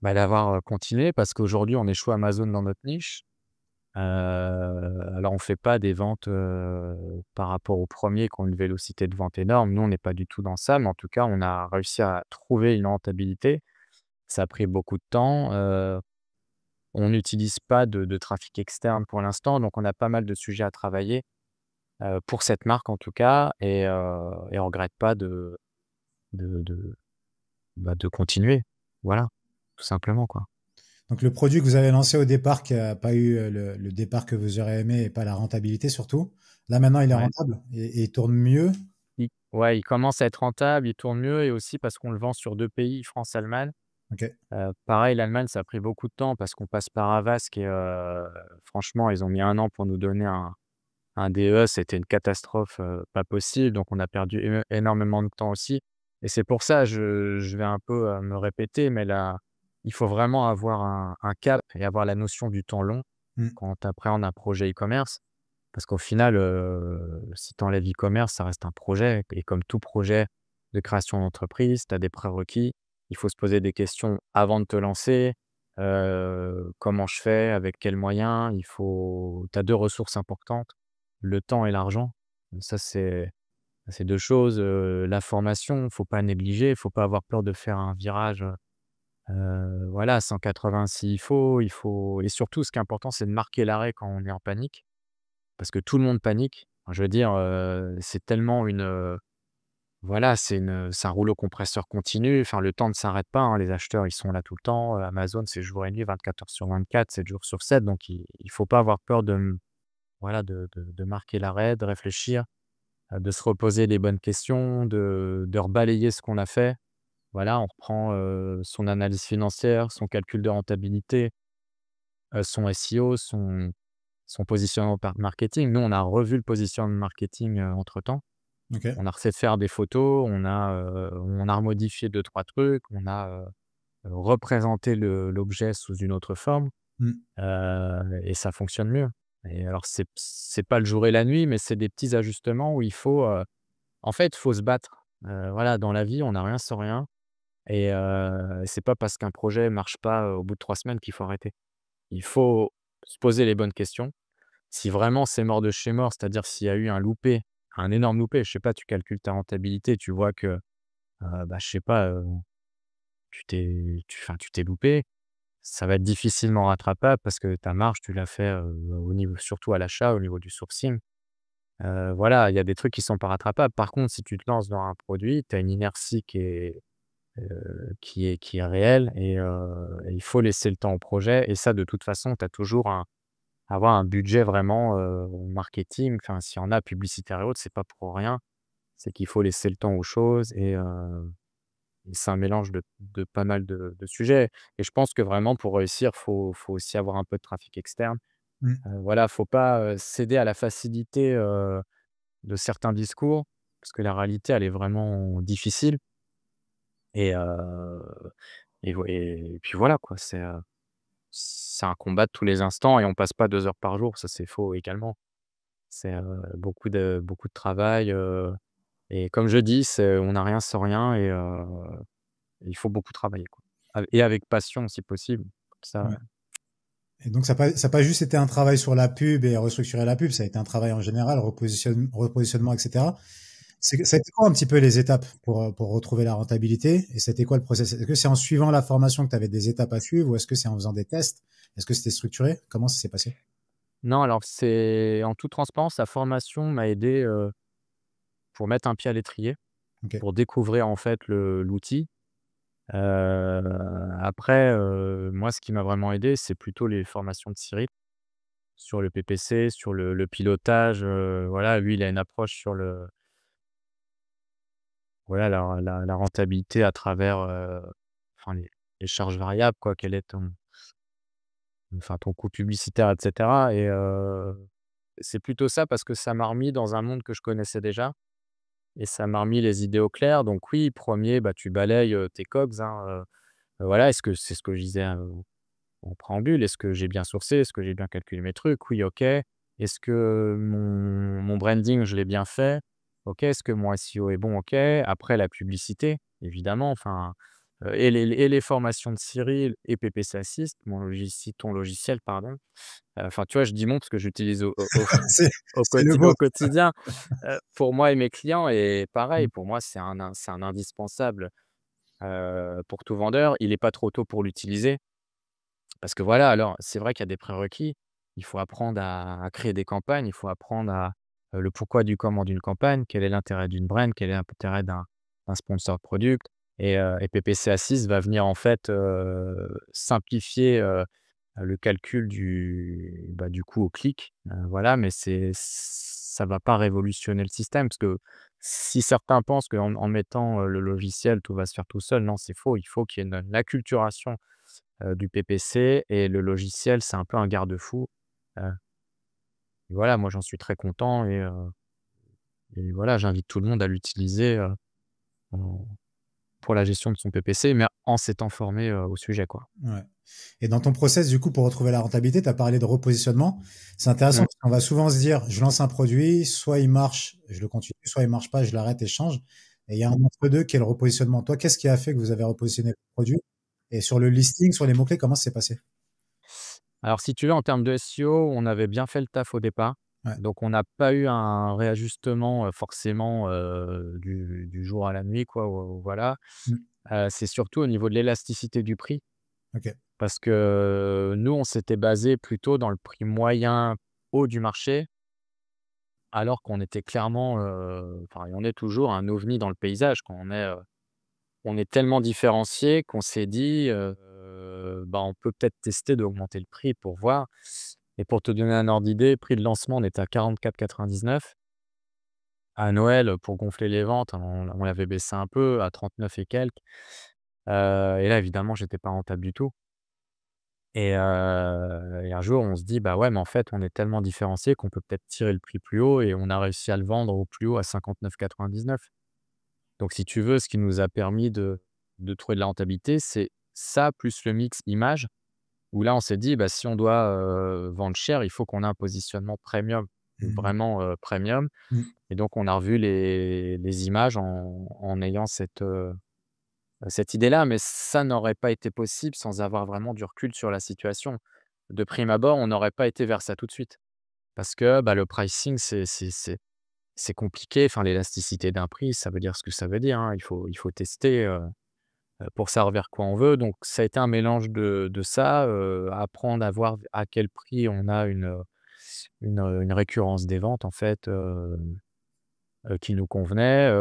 d'avoir, continué parce qu'aujourd'hui on échoue Amazon dans notre niche. Alors on fait pas des ventes, par rapport aux premiers qui ont une vélocité de vente énorme. Nous, on n'est pas du tout dans ça, mais en tout cas, on a réussi à trouver une rentabilité. Ça a pris beaucoup de temps, on n'utilise pas de trafic externe pour l'instant, donc on a pas mal de sujets à travailler. Pour cette marque en tout cas et on regrette pas de de, de continuer. Voilà, tout simplement, quoi. Donc le produit que vous avez lancé au départ, qui a pas eu le départ que vous aurez aimé et pas la rentabilité surtout, là maintenant il est Ouais. rentable et il tourne mieux. Ouais, il commence à être rentable, il tourne mieux et aussi parce qu'on le vend sur 2 pays, France-Allemagne. Ok, Pareil, l'Allemagne, ça a pris beaucoup de temps parce qu'on passe par Avast et franchement, ils ont mis 1 an pour nous donner un DE, c'était une catastrophe, pas possible, donc on a perdu énormément de temps aussi et c'est pour ça, je vais un peu, me répéter, mais là, il faut vraiment avoir un cap et avoir la notion du temps long mm, quand tu appréhendes un projet e-commerce. Parce qu'au final, si tu enlèves e-commerce, ça reste un projet et comme tout projet de création d'entreprise, tu as des prérequis. Il faut se poser des questions avant de te lancer. Comment je fais? Avec quels moyens? Tu as 2 ressources importantes, le temps et l'argent. Ça, c'est 2 choses, la formation, faut pas négliger, faut pas avoir peur de faire un virage, voilà, 180 s'il faut. Et surtout, ce qui est important, c'est de marquer l'arrêt quand on est en panique. Parce que tout le monde panique. Enfin, je veux dire, c'est tellement voilà, c'est un rouleau compresseur continu. Enfin, le temps ne s'arrête pas, hein. Les acheteurs, ils sont là tout le temps. Amazon, c'est jour et nuit, 24 heures sur 24, 7 jours sur 7. Donc il faut pas avoir peur voilà, de marquer l'arrêt, de réfléchir, de se reposer les bonnes questions, de rebalayer ce qu'on a fait. Voilà, on reprend, son analyse financière, son calcul de rentabilité, son SEO, son positionnement marketing. Nous, on a revu le positionnement marketing, entre-temps. ok, On a refait faire des photos, on a remodifié deux trois trucs, on a, représenté l'objet sous une autre forme, mm, et ça fonctionne mieux. Et alors c'est pas le jour et la nuit, mais c'est des petits ajustements où il faut, en fait, faut se battre. Voilà, dans la vie, on n'a rien sans rien et c'est pas parce qu'un projet marche pas, au bout de 3 semaines qu'il faut arrêter. Il faut se poser les bonnes questions. Si vraiment c'est mort de chez mort, c'est-à-dire s'il y a eu un loupé, un énorme loupé, je sais pas, tu calcules ta rentabilité, tu vois que, je sais pas, tu t'es loupé, ça va être difficilement rattrapable parce que ta marge, tu l'as fait, au niveau surtout à l'achat, au niveau du sourcing. Voilà, il y a des trucs qui sont pas rattrapables. Par contre, si tu te lances dans un produit, tu as une inertie qui est réelle et il faut laisser le temps au projet et ça, de toute façon, tu as toujours avoir un budget vraiment, marketing, enfin, s'il y en a, publicitaire et autres, c'est pas pour rien. C'est qu'il faut laisser le temps aux choses et c'est un mélange de pas mal de sujets et je pense que vraiment pour réussir, faut aussi avoir un peu de trafic externe. mm. Voilà, faut pas, céder à la facilité, de certains discours parce que la réalité, elle est vraiment difficile et et puis voilà quoi, c'est un combat de tous les instants et on passe pas 2 heures par jour, ça c'est faux également. C'est, beaucoup de travail, et comme je dis, on n'a rien sans rien et il faut beaucoup travailler, quoi. Et avec passion si possible, comme ça. Ouais. Et donc ça a pas juste été un travail sur la pub et restructurer la pub, ça a été un travail en général, repositionnement, etc. Ça a été quoi un petit peu les étapes pour retrouver la rentabilité? Et c'était quoi le process? Est-ce que c'est en suivant la formation que tu avais des étapes à suivre ou est-ce que c'est en faisant des tests? Est-ce que c'était structuré? Comment ça s'est passé? Non, alors c'est en toute transparence, la formation m'a aidé, pour mettre un pied à l'étrier, Ok, pour découvrir en fait l'outil. Après, moi ce qui m'a vraiment aidé, c'est plutôt les formations de Cyril. sur le PPC, sur le pilotage, voilà. Lui, il a une approche sur le voilà, la rentabilité à travers, enfin les charges variables quoi. Quel est ton coût publicitaire et cetera et c'est plutôt ça parce que ça m'a remis dans un monde que je connaissais déjà et ça m'a remis les idées au clair. Donc oui, premier bah, tu balayes, tes COGS, hein, voilà. Est-ce que c'est ce que je disais, en préambule, est-ce que j'ai bien sourcé? Est-ce que j'ai bien calculé mes trucs? Oui, OK. Est-ce que mon branding, je l'ai bien fait? OK. Est-ce que mon SEO est bon? OK. Après la publicité, évidemment, enfin, et les formations de Cyril et PPC Assist, ton logiciel, pardon. Enfin, tu vois, je dis «mon» parce que j'utilise C'est c'est le au beau. quotidien, pour moi et mes clients et pareil, Mmh. pour moi, c'est un indispensable, pour tout vendeur. Il est pas trop tôt pour l'utiliser. Parce que voilà, alors c'est vrai qu'il y a des prérequis. Il faut apprendre à créer des campagnes, il faut apprendre à, le pourquoi du comment d'une campagne, quel est l'intérêt d'une brand, quel est l'intérêt d'un sponsor product et PPC Assist va venir en fait, simplifier, le calcul du coût au clic, voilà, mais ça va pas révolutionner le système parce que si certains pensent qu'en mettant, le logiciel, tout va se faire tout seul, non, c'est faux. Il faut qu'il y ait une acculturation du PPC et le logiciel, c'est un peu un garde-fou. Heu, voilà, moi, j'en suis très content et voilà, j'invite tout le monde à l'utiliser, en pour la gestion de son PPC, mais en s'étant formé, au sujet, quoi. Ouais. Et dans ton process, du coup, pour retrouver la rentabilité, tu as parlé de repositionnement. C'est intéressant Mmh. parce qu'on va souvent se dire, je lance un produit, soit il marche, je le continue, soit il marche pas, je l'arrête et je change. Et il y a un entre-deux qui est le repositionnement. Toi, qu'est-ce qui a fait que vous avez repositionné le produit? Et sur le listing, sur les mots-clés, comment ça s'est passé? Alors si tu veux, en termes de SEO, on avait bien fait le taf au départ, Ouais. donc on n'a pas eu un réajustement, forcément, du jour à la nuit, quoi, voilà. Mmh. C'est surtout au niveau de l'élasticité du prix OK. parce que nous, on s'était basé plutôt dans le prix moyen haut du marché. Alors qu'on était clairement, enfin et on est toujours un ovni dans le paysage, quoi. On est tellement différenciés qu'on s'est dit, bah, on peut peut-être tester d'augmenter le prix pour voir et pour te donner un ordre d'idée, prix de lancement, on était à 44,99. À Noël, pour gonfler les ventes, on l'avait baissé un peu à 39 et quelques, et là, évidemment, j'étais pas rentable du tout et un jour, on se dit: «Bah, ouais, mais en fait, on est tellement différenciés qu'on peut peut-être tirer le prix plus haut» et on a réussi à le vendre au plus haut à 59,99. Donc si tu veux, ce qui nous a permis de trouver de la rentabilité, c'est ça plus le mix image, où là, on s'est dit: «Bah, si on doit, vendre cher, il faut qu'on ait un positionnement premium, Mmh. vraiment, premium» Mmh. et donc on a revu les images en ayant cette idée-là, mais ça n'aurait pas été possible sans avoir vraiment du recul sur la situation. De prime abord, on n'aurait pas été vers ça tout de suite parce que, bah, le pricing, c'est compliqué. Enfin, l'élasticité d'un prix, ça veut dire ce que ça veut dire, hein. Il faut tester, pour savoir vers quoi on veut. Donc ça a été un mélange de ça, apprendre à voir à quel prix on a une récurrence des ventes en fait, qui nous convenait,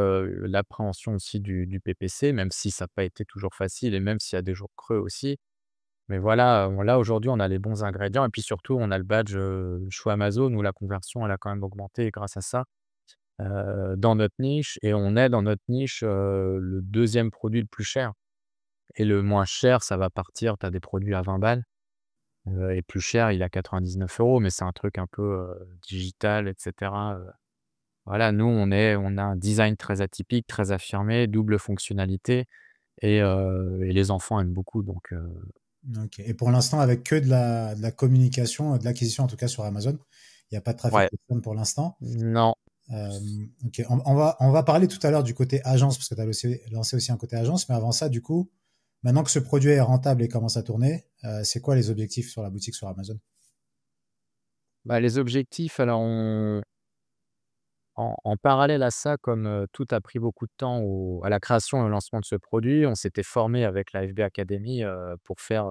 l'appréhension aussi du PPC, même si ça n'a pas été toujours facile et même s'il y a des jours creux aussi. Mais voilà, là aujourd'hui, on a les bons ingrédients et puis surtout, on a le badge, choix Amazon où la conversion, elle a quand même augmenté grâce à ça, dans notre niche et on est dans notre niche, le deuxième produit le plus cher et le moins cher, ça va partir, tu as des produits à 20 balles, et plus cher, il est à 99 €, mais c'est un truc un peu, digital et cetera, voilà, nous, on a un design très atypique, très affirmé, double fonctionnalité et les enfants aiment beaucoup donc OK. Et pour l'instant, avec que de la communication, de l'acquisition en tout cas sur Amazon, il y a pas de trafic ouais, externe pour l'instant. non, OK. On va parler tout à l'heure du côté agence parce que tu as lancé aussi un côté agence, mais avant ça, du coup, maintenant que ce produit est rentable et commence à tourner, c'est quoi les objectifs sur la boutique sur Amazon? bah, les objectifs, alors en parallèle à ça, comme, tout a pris beaucoup de temps à la création et au lancement de ce produit, on s'était formé avec la FB Academy, pour faire,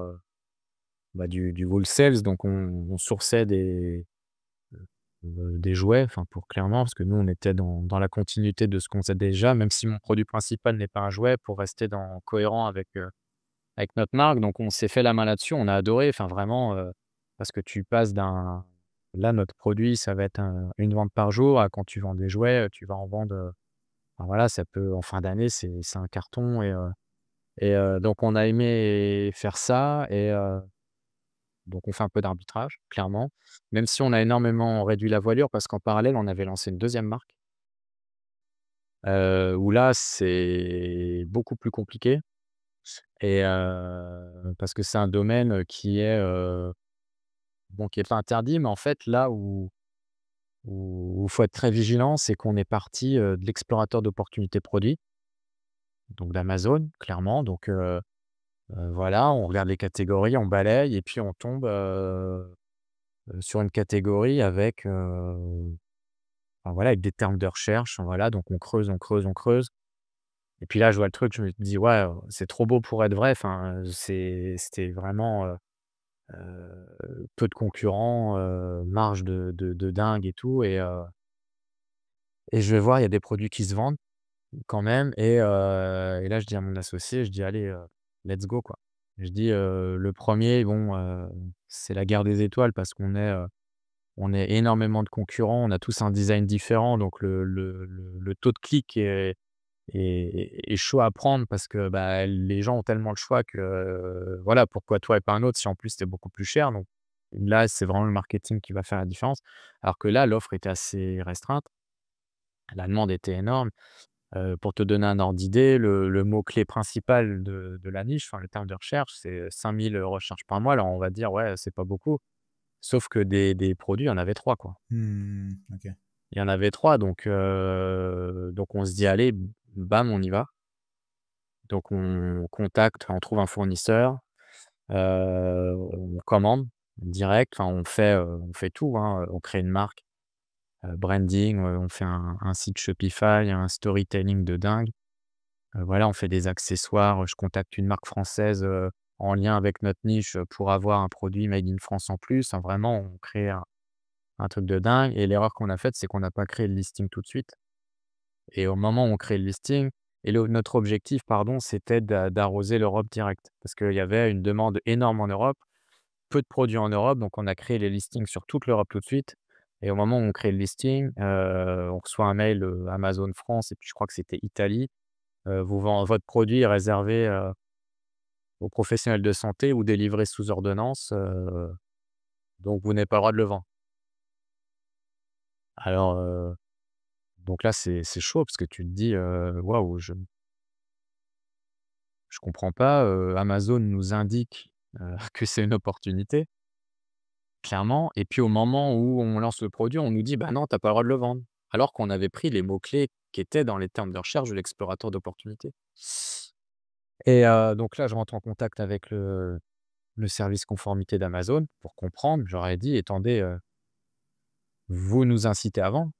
bah, du wholesale. Donc on sourçait des jouets, enfin pour clairement, parce que nous, on était dans la continuité de ce qu'on faisait déjà, même si mon produit principal n'est pas un jouet, pour rester cohérent avec notre marque. Donc on s'est fait la main là-dessus, on a adoré, enfin vraiment, parce que tu passes Là, notre produit, ça va être une vente par jour. Ah, quand tu vends des jouets, tu vas en vendre, enfin voilà, ça peut en fin d'année, c'est un carton donc on a aimé faire ça donc on fait un peu d'arbitrage, clairement. Même si on a énormément réduit la voilure parce qu'en parallèle, on avait lancé une deuxième marque, où là, c'est beaucoup plus compliqué parce que c'est un domaine qui est, bon, qui est pas interdit, mais en fait, là où il faut être très vigilant, c'est qu'on est parti, de l'explorateur d'opportunités produits, donc d'Amazon, clairement. Donc voilà, on regarde les catégories, on balaye et puis on tombe, sur une catégorie avec, enfin voilà, avec des termes de recherche, voilà, donc on creuse, on creuse, on creuse et puis là, je vois le truc, je me dis: «Ouais, c'est trop beau pour être vrai». Enfin, c'était vraiment, peu de concurrents, marge de dingue et tout et je vais voir, il y a des produits qui se vendent quand même et là, je dis à mon associé, je dis: «Allez, let's go, quoi». Je dis: «Le premier bon, c'est la guerre des étoiles parce on est énormément de concurrents, on a tous un design différent donc le taux de clic est chaud à prendre parce que, bah, les gens ont tellement le choix que, voilà, pourquoi toi et pas un autre si en plus tu beaucoup plus cher?» Donc là, c'est vraiment le marketing qui va faire la différence. Alors que là, l'offre était assez restreinte, la demande était énorme. Pour te donner un ordre d'idée, le mot-clé principal de la niche, enfin le terme de recherche, c'est 5 000 recherches par mois. Alors on va dire: «Ouais, c'est pas beaucoup». Sauf que des produits, il y en avait 3 quoi. Mmh, OK. Il y en avait 3 donc on se dit: «Allez, bam, on y va». Donc on contacte, on trouve un fournisseur, on commande direct, enfin on fait tout, hein, on crée une marque, branding, on fait un site Shopify, un storytelling de dingue. Voilà, on fait des accessoires, je contacte une marque française, en lien avec notre niche, pour avoir un produit made in France en plus. Enfin vraiment, on crée un truc de dingue et l'erreur qu'on a faite, c'est qu'on n'a pas créé le listing tout de suite et au moment où on crée le listing et notre objectif, pardon, c'était d'arroser l'Europe direct. Parce qu'il y avait une demande énorme en Europe, peu de produits en Europe, donc on a créé les listings sur toute l'Europe tout de suite et au moment où on crée le listing, on reçoit un mail, Amazon France et puis je crois que c'était Italie, votre produit est réservé, aux professionnels de santé ou délivré sous ordonnance, donc vous n'avez pas le droit de le vendre. Alors, donc là, c'est chaud parce que tu te dis, «Waouh, je comprends pas, Amazon nous indique, que c'est une opportunité, clairement et puis au moment où on lance le produit, on nous dit: "Bah non, tu as pas le droit de le vendre". Alors qu'on avait pris les mots-clés qui étaient dans les termes de recherche de l'explorateur d'opportunités donc là, je rentre en contact avec le service conformité d'Amazon pour comprendre. Je leur ai dit: «Attendez, vous nous incitez à vendre,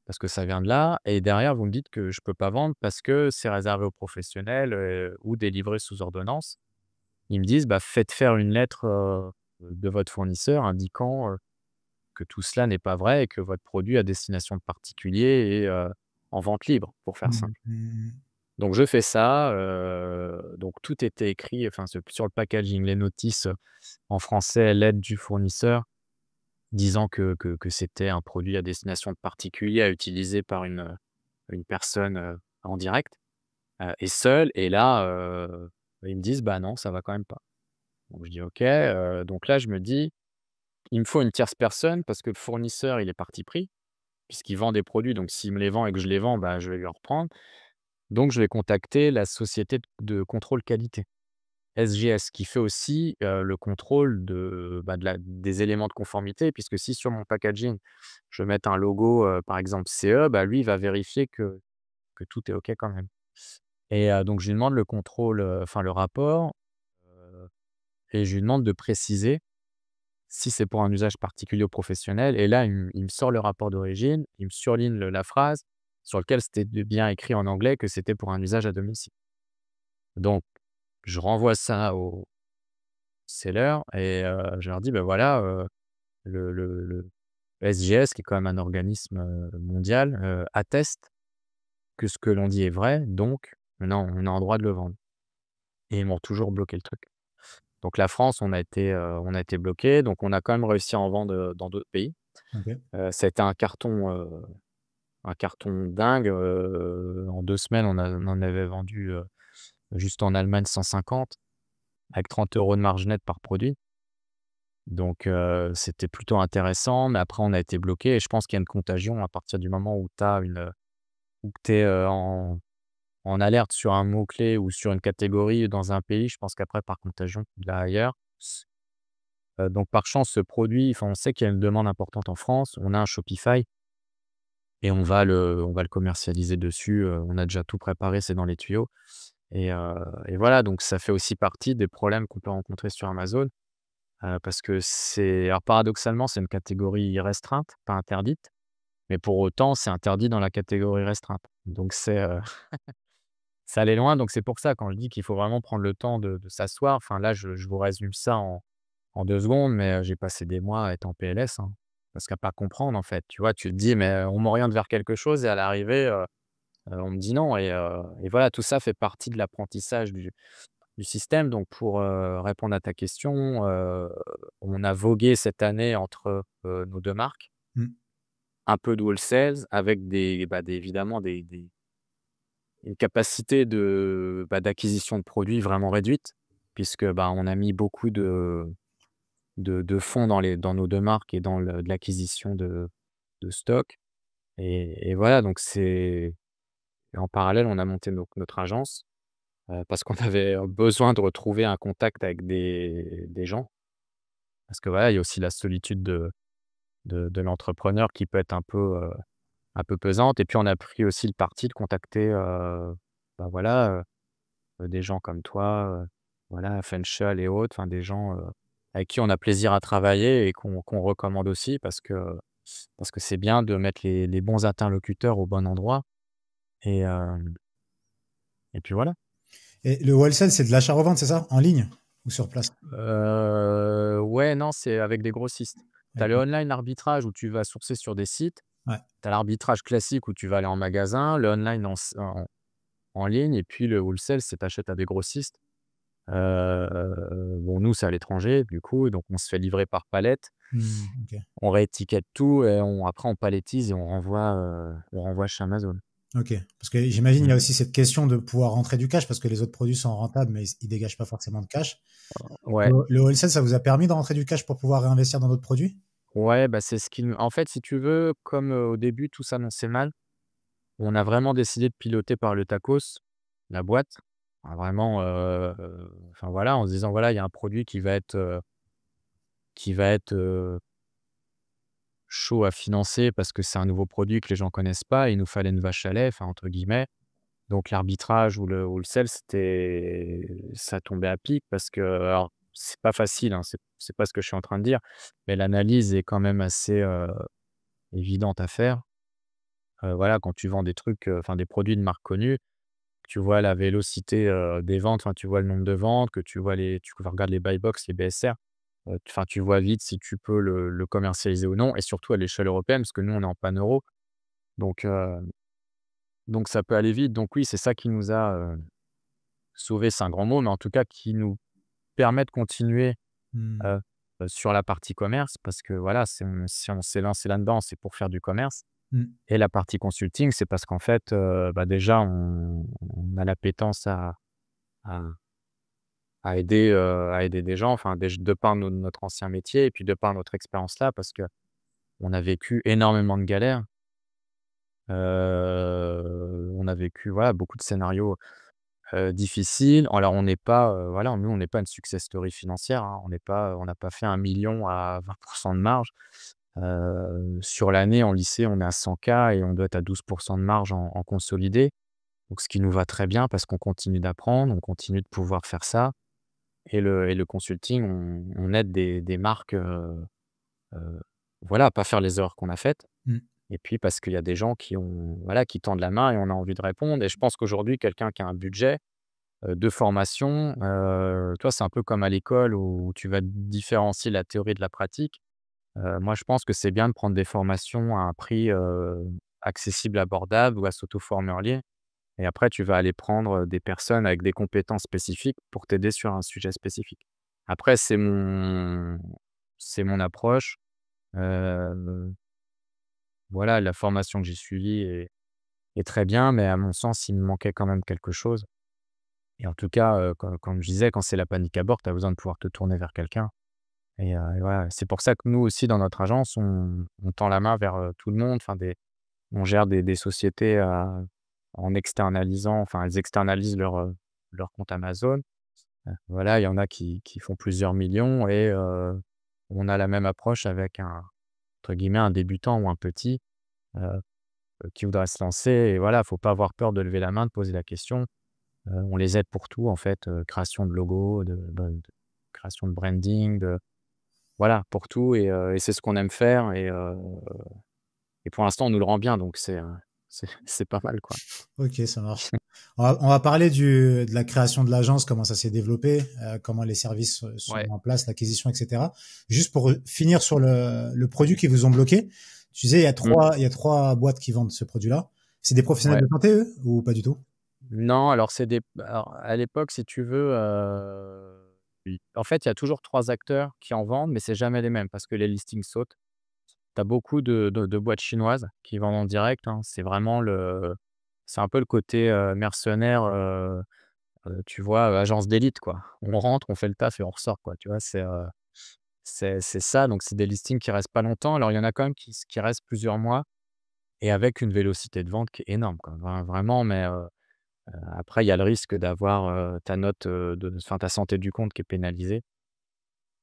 parce que ça vient de là et derrière vous me dites que je peux pas vendre parce que c'est réservé aux professionnels, ou délivré sous ordonnance». Ils me disent: «Bah, faites faire une lettre, de votre fournisseur indiquant, que tout cela n'est pas vrai et que votre produit à destination de particuliers est, en vente libre», pour faire Mmh simple. mh. Donc je fais ça, donc tout était écrit, enfin sur le packaging, les notices, en français, l'aide du fournisseur disant que c'était un produit à destination de particuliers à utiliser par une personne, en direct, et seule et là, ils me disent: «Bah non, ça va quand même pas». Donc je dis: «OK», donc là je me dis: «Il me faut une tierce personne parce que le fournisseur, il est parti pris, puisqu'il vend des produits, donc s'il me les vend et que je les vends, bah, je vais lui en reprendre». Donc je vais contacter la société de contrôle qualité, SGS, qui fait aussi, le contrôle des éléments de conformité. Puisque si sur mon packaging, je mets un logo, par exemple CE, bah, lui, il va vérifier que tout est OK quand même donc je lui demande le contrôle, enfin le rapport, heu et je lui demande de préciser si c'est pour un usage particulier ou professionnel et là, il me sort le rapport d'origine, il me surligne la phrase sur lequel c'était bien écrit en anglais que c'était pour un usage à domicile. Donc je renvoie ça au seller et je leur dis: «Bah, voilà, le SGS qui est quand même un organisme, mondial, atteste que ce que l'on dit est vrai, donc maintenant on est en droit de le vendre» et ils m'ont toujours bloqué le truc. Donc la France, on a été bloqués, donc on a quand même réussi à en vendre, dans d'autres pays. OK. Ça a été un carton dingue, en 2 semaines, on en avait vendu, juste en Allemagne 150 avec 30 € de marge nette par produit. Donc c'était plutôt intéressant, mais après on a été bloqué et je pense qu'il y a une contagion à partir du moment où tu es, en alerte sur un mot-clé ou sur une catégorie dans un pays. Je pense qu'après par contagion, tu l'as ailleurs. Donc par chance, ce produit, enfin, on sait qu'il y a une demande importante en France. On a un Shopify et on va le commercialiser dessus, on a déjà tout préparé, c'est dans les tuyaux et voilà, donc ça fait aussi partie des problèmes qu'on peut rencontrer sur Amazon, parce que paradoxalement, c'est une catégorie restreinte, pas interdite, mais pour autant, c'est interdit dans la catégorie restreinte. Donc ça allait loin, donc c'est pour ça quand je dis qu'il faut vraiment prendre le temps de s'asseoir, enfin là, je vous résume ça en 2 secondes, mais j'ai passé des mois à être en PLS, hein, parce qu'à pas comprendre, en fait. Tu vois? Tu te dis: «Mais on m'oriente vers quelque chose» et à l'arrivée, on me dit: «Non» et voilà, tout ça fait partie de l'apprentissage du système. Donc pour, répondre à ta question, on a vogué cette année entre, nos 2 marques, Mmh. un peu de wholesale avec évidemment une capacité d'acquisition de produits vraiment réduite puisque, on a mis beaucoup de fonds dans nos 2 marques et dans de l'acquisition de stock et voilà donc et en parallèle, on a monté notre agence, parce qu'on avait besoin de retrouver un contact avec des gens. Parce que voilà, il y a aussi la solitude de l'entrepreneur qui peut être un peu pesante et puis on a pris aussi le parti de contacter, voilà, des gens comme toi, voilà, Fenchal et autres, enfin des gens, avec qui on a plaisir à travailler et qu'on recommande aussi parce que c'est bien de mettre les bons interlocuteurs au bon endroit et hem et puis voilà. Et le wholesale, c'est de l'achat-revente, c'est ça? En ligne ou sur place? Ouais, non, c'est avec des grossistes. Tu as le D'accord. online arbitrage où tu vas sourcer sur des sites. Ouais. Tu as l'arbitrage classique où tu vas aller en magasin, le online en ligne et puis le wholesale, c'est tu achètes à des grossistes. Bon, nous, c'est à l'étranger, du coup, donc on se fait livrer par palette. Mmh, OK. On réétiquette tout et après on paletise et on renvoie chez Amazon. OK. Parce que j'imagine, il y a Mmh. aussi cette question de pouvoir rentrer du cash parce que les autres produits sont rentables, mais ils dégagent pas forcément de cash. Ouais, Le wholesale, ça vous a permis de rentrer du cash pour pouvoir réinvestir dans d'autres produits? ouais, c'est ce qui nous en fait, si tu veux, comme, au début tout s'annonçait mal, on a vraiment décidé de piloter par le tacos, la boîte. Vraiment, enfin voilà, en se disant: «Voilà, il y a un produit qui va être, chaud à financer parce que c'est un nouveau produit que les gens connaissent pas». Il nous fallait «une vache à lait», enfin entre guillemets. Donc l'arbitrage ou le sel, ça tombait à pic parce que alors c'est pas facile, hein, c'est pas ce que je suis en train de dire, mais l'analyse est quand même assez, évidente à faire. Voilà, quand tu vends des trucs, enfin des produits de marque connue, tu vois la vélocité, des ventes, enfin tu vois le nombre de ventes, que tu regardes les buy box, les BSR, enfin tu vois vite si tu peux le commercialiser ou non et surtout à l'échelle européenne parce que nous on est en pan-euro donc donc ça peut aller vite. Donc oui, c'est ça qui nous a, sauvés, c'est un grand mot, mais en tout cas qui nous permet de continuer, Mmh. heu sur la partie commerce parce que voilà, si on s'est lancé là-dedans, c'est pour faire du commerce Mmh. et la partie consulting, c'est parce qu'en fait, déjà on a l'appétence à à aider des gens, enfin de par notre ancien métier et puis de par notre expérience là, parce qu'on a vécu énormément de galères. On a vécu, voilà, beaucoup de scénarios, difficiles. Alors on n'est pas, voilà, nous on n'est pas une success story financière, hein. On n'a pas fait 1 million à 20 de marge. Sur l'année en lycée, on est à 100 K et on doit être à 12 de marge en consolidé. Donc ce qui nous va très bien parce qu'on continue d'apprendre, on continue de pouvoir faire ça et le consulting, on aide des marques, heu, voilà, à pas faire les erreurs qu'on a faites Mmh. et puis parce qu'il y a des gens voilà, qui tendent la main et on a envie de répondre et je pense qu'aujourd'hui quelqu'un qui a un budget, de formation, tu c'est un peu comme à l'école où tu vas différencier la théorie de la pratique. Moi je pense que c'est bien de prendre des formations à un prix, accessible, abordable ou à s'auto-former en ligne. Et après, tu vas aller prendre, des personnes avec des compétences spécifiques pour t'aider sur un sujet spécifique. Après, c'est mon approche. Heu, voilà, la formation que j'ai suivie est très bien, mais à mon sens, il me manquait quand même quelque chose et en tout cas, comme je disais, quand c'est la panique à bord, tu as besoin de pouvoir te tourner vers quelqu'un et voilà, c'est pour ça que nous aussi dans notre agence, on tend la main vers, tout le monde, enfin on gère des sociétés, en externalisant, enfin elles externalisent leur compte Amazon. Voilà, il y en a qui font plusieurs millions et on a la même approche avec entre guillemets, «un débutant» ou un petit, heu qui voudrait se lancer et voilà, faut pas avoir peur de lever la main, de poser la question. On les aide pour tout en fait, création de logo, de création de branding, voilà, pour tout et c'est ce qu'on aime faire et pour l'instant, on nous le rend bien donc c'est pas mal, quoi. Ok, ça marche. On va parler de la création de l'agence, comment ça s'est développé, comment les services sont Ouais. en place, l'acquisition, etc. Juste pour finir sur le produit qui vous ont bloqué, tu disais Mmh. il y a trois boîtes qui vendent ce produit-là. C'est des professionnels Ouais. de santé, eux, ou pas du tout? Non, alors alors à l'époque, si tu veux, oui, en fait, il y a toujours 3 acteurs qui en vendent, mais c'est jamais les mêmes parce que les listings sautent. Tu as beaucoup de boîtes chinoises qui vendent en direct, hein. C'est un peu le côté, mercenaire, tu vois, agence d'élite, quoi. On rentre, on fait le taf et on ressort, quoi, tu vois? C'est ça, donc c'est des listings qui restent pas longtemps. Alors il y en a quand même qui restent plusieurs mois et avec une vélocité de vente qui est énorme, quoi, vraiment, mais après il y a le risque d'avoir, ta note, enfin ta santé du compte qui est pénalisée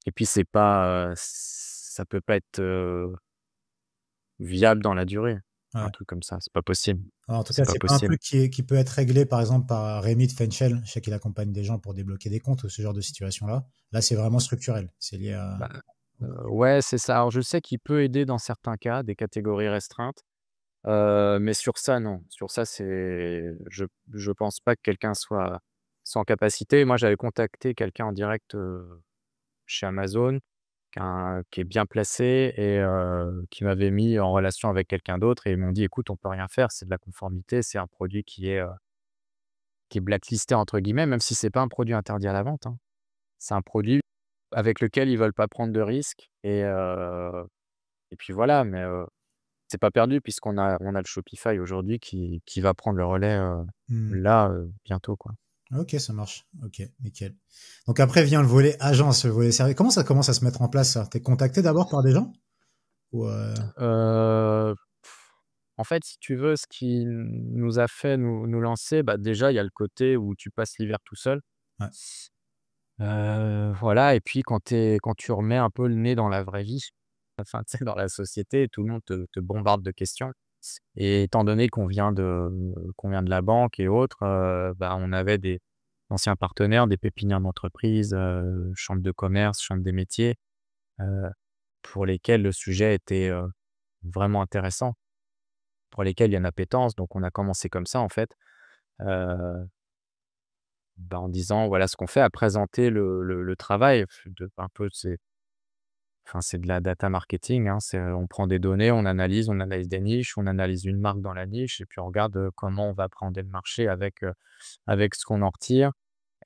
et puis c'est pas, ça peut pas être, viable dans la durée. Un Ouais. truc comme ça, c'est pas possible. Alors, en tout C'est cas, pas c'est pas un possible. truc qui peut être réglé, par exemple, par Rémi de Fenchel. Je sais qu'il accompagne des gens pour débloquer des comptes ou ce genre de situation-là. Là, c'est vraiment structurel. C'est lié Bah, au produit. ouais, c'est ça. Alors je sais qu'il peut aider dans certains cas, des catégories restreintes, mais sur ça, non. Sur ça, je pense pas que quelqu'un soit en capacité. Moi, j'avais contacté quelqu'un en direct, chez Amazon, qui est bien placé et qui m'avait mis en relation avec quelqu'un d'autre et ils m'ont dit: «Écoute, on peut rien faire, c'est de la conformité, c'est un produit qui est «blacklisté» entre guillemets», même si c'est pas un produit interdit à la vente, hein. C'est un produit avec lequel ils veulent pas prendre de risques et puis voilà, mais c'est pas perdu puisqu'on a le Shopify aujourd'hui qui va prendre le relais, Hmm. là, bientôt, quoi. Ok, ça marche. Ok, nickel. Donc après vient le volet agence, le volet service. Comment ça commence à se mettre en place, ça? T'es contacté d'abord par des gens? Ou Heu, En fait, si tu veux, ce qui nous a fait nous lancer, bah, déjà, il y a le côté où tu passes l'hiver tout seul. ouais. Voilà et puis quand tu remets un peu le nez dans la vraie vie, enfin, tu sais, dans la société, tout le monde te bombarde de questions et étant donné qu'on vient de la banque et autres, bah, on avait des anciens partenaires, des pépinières d'entreprise, chambres de commerce, chambres des métiers, heu, pour lesquels le sujet était, vraiment intéressant, pour lesquels il y a une appétence. Donc on a commencé comme ça, en fait, heu, bah, en disant: «Voilà ce qu'on fait», à présenter le travail de un peu c'est de la data marketing, hein. On prend des données, on analyse des niches, on analyse une marque dans la niche et puis on regarde, comment on va appréhender le marché avec ce qu'on en retire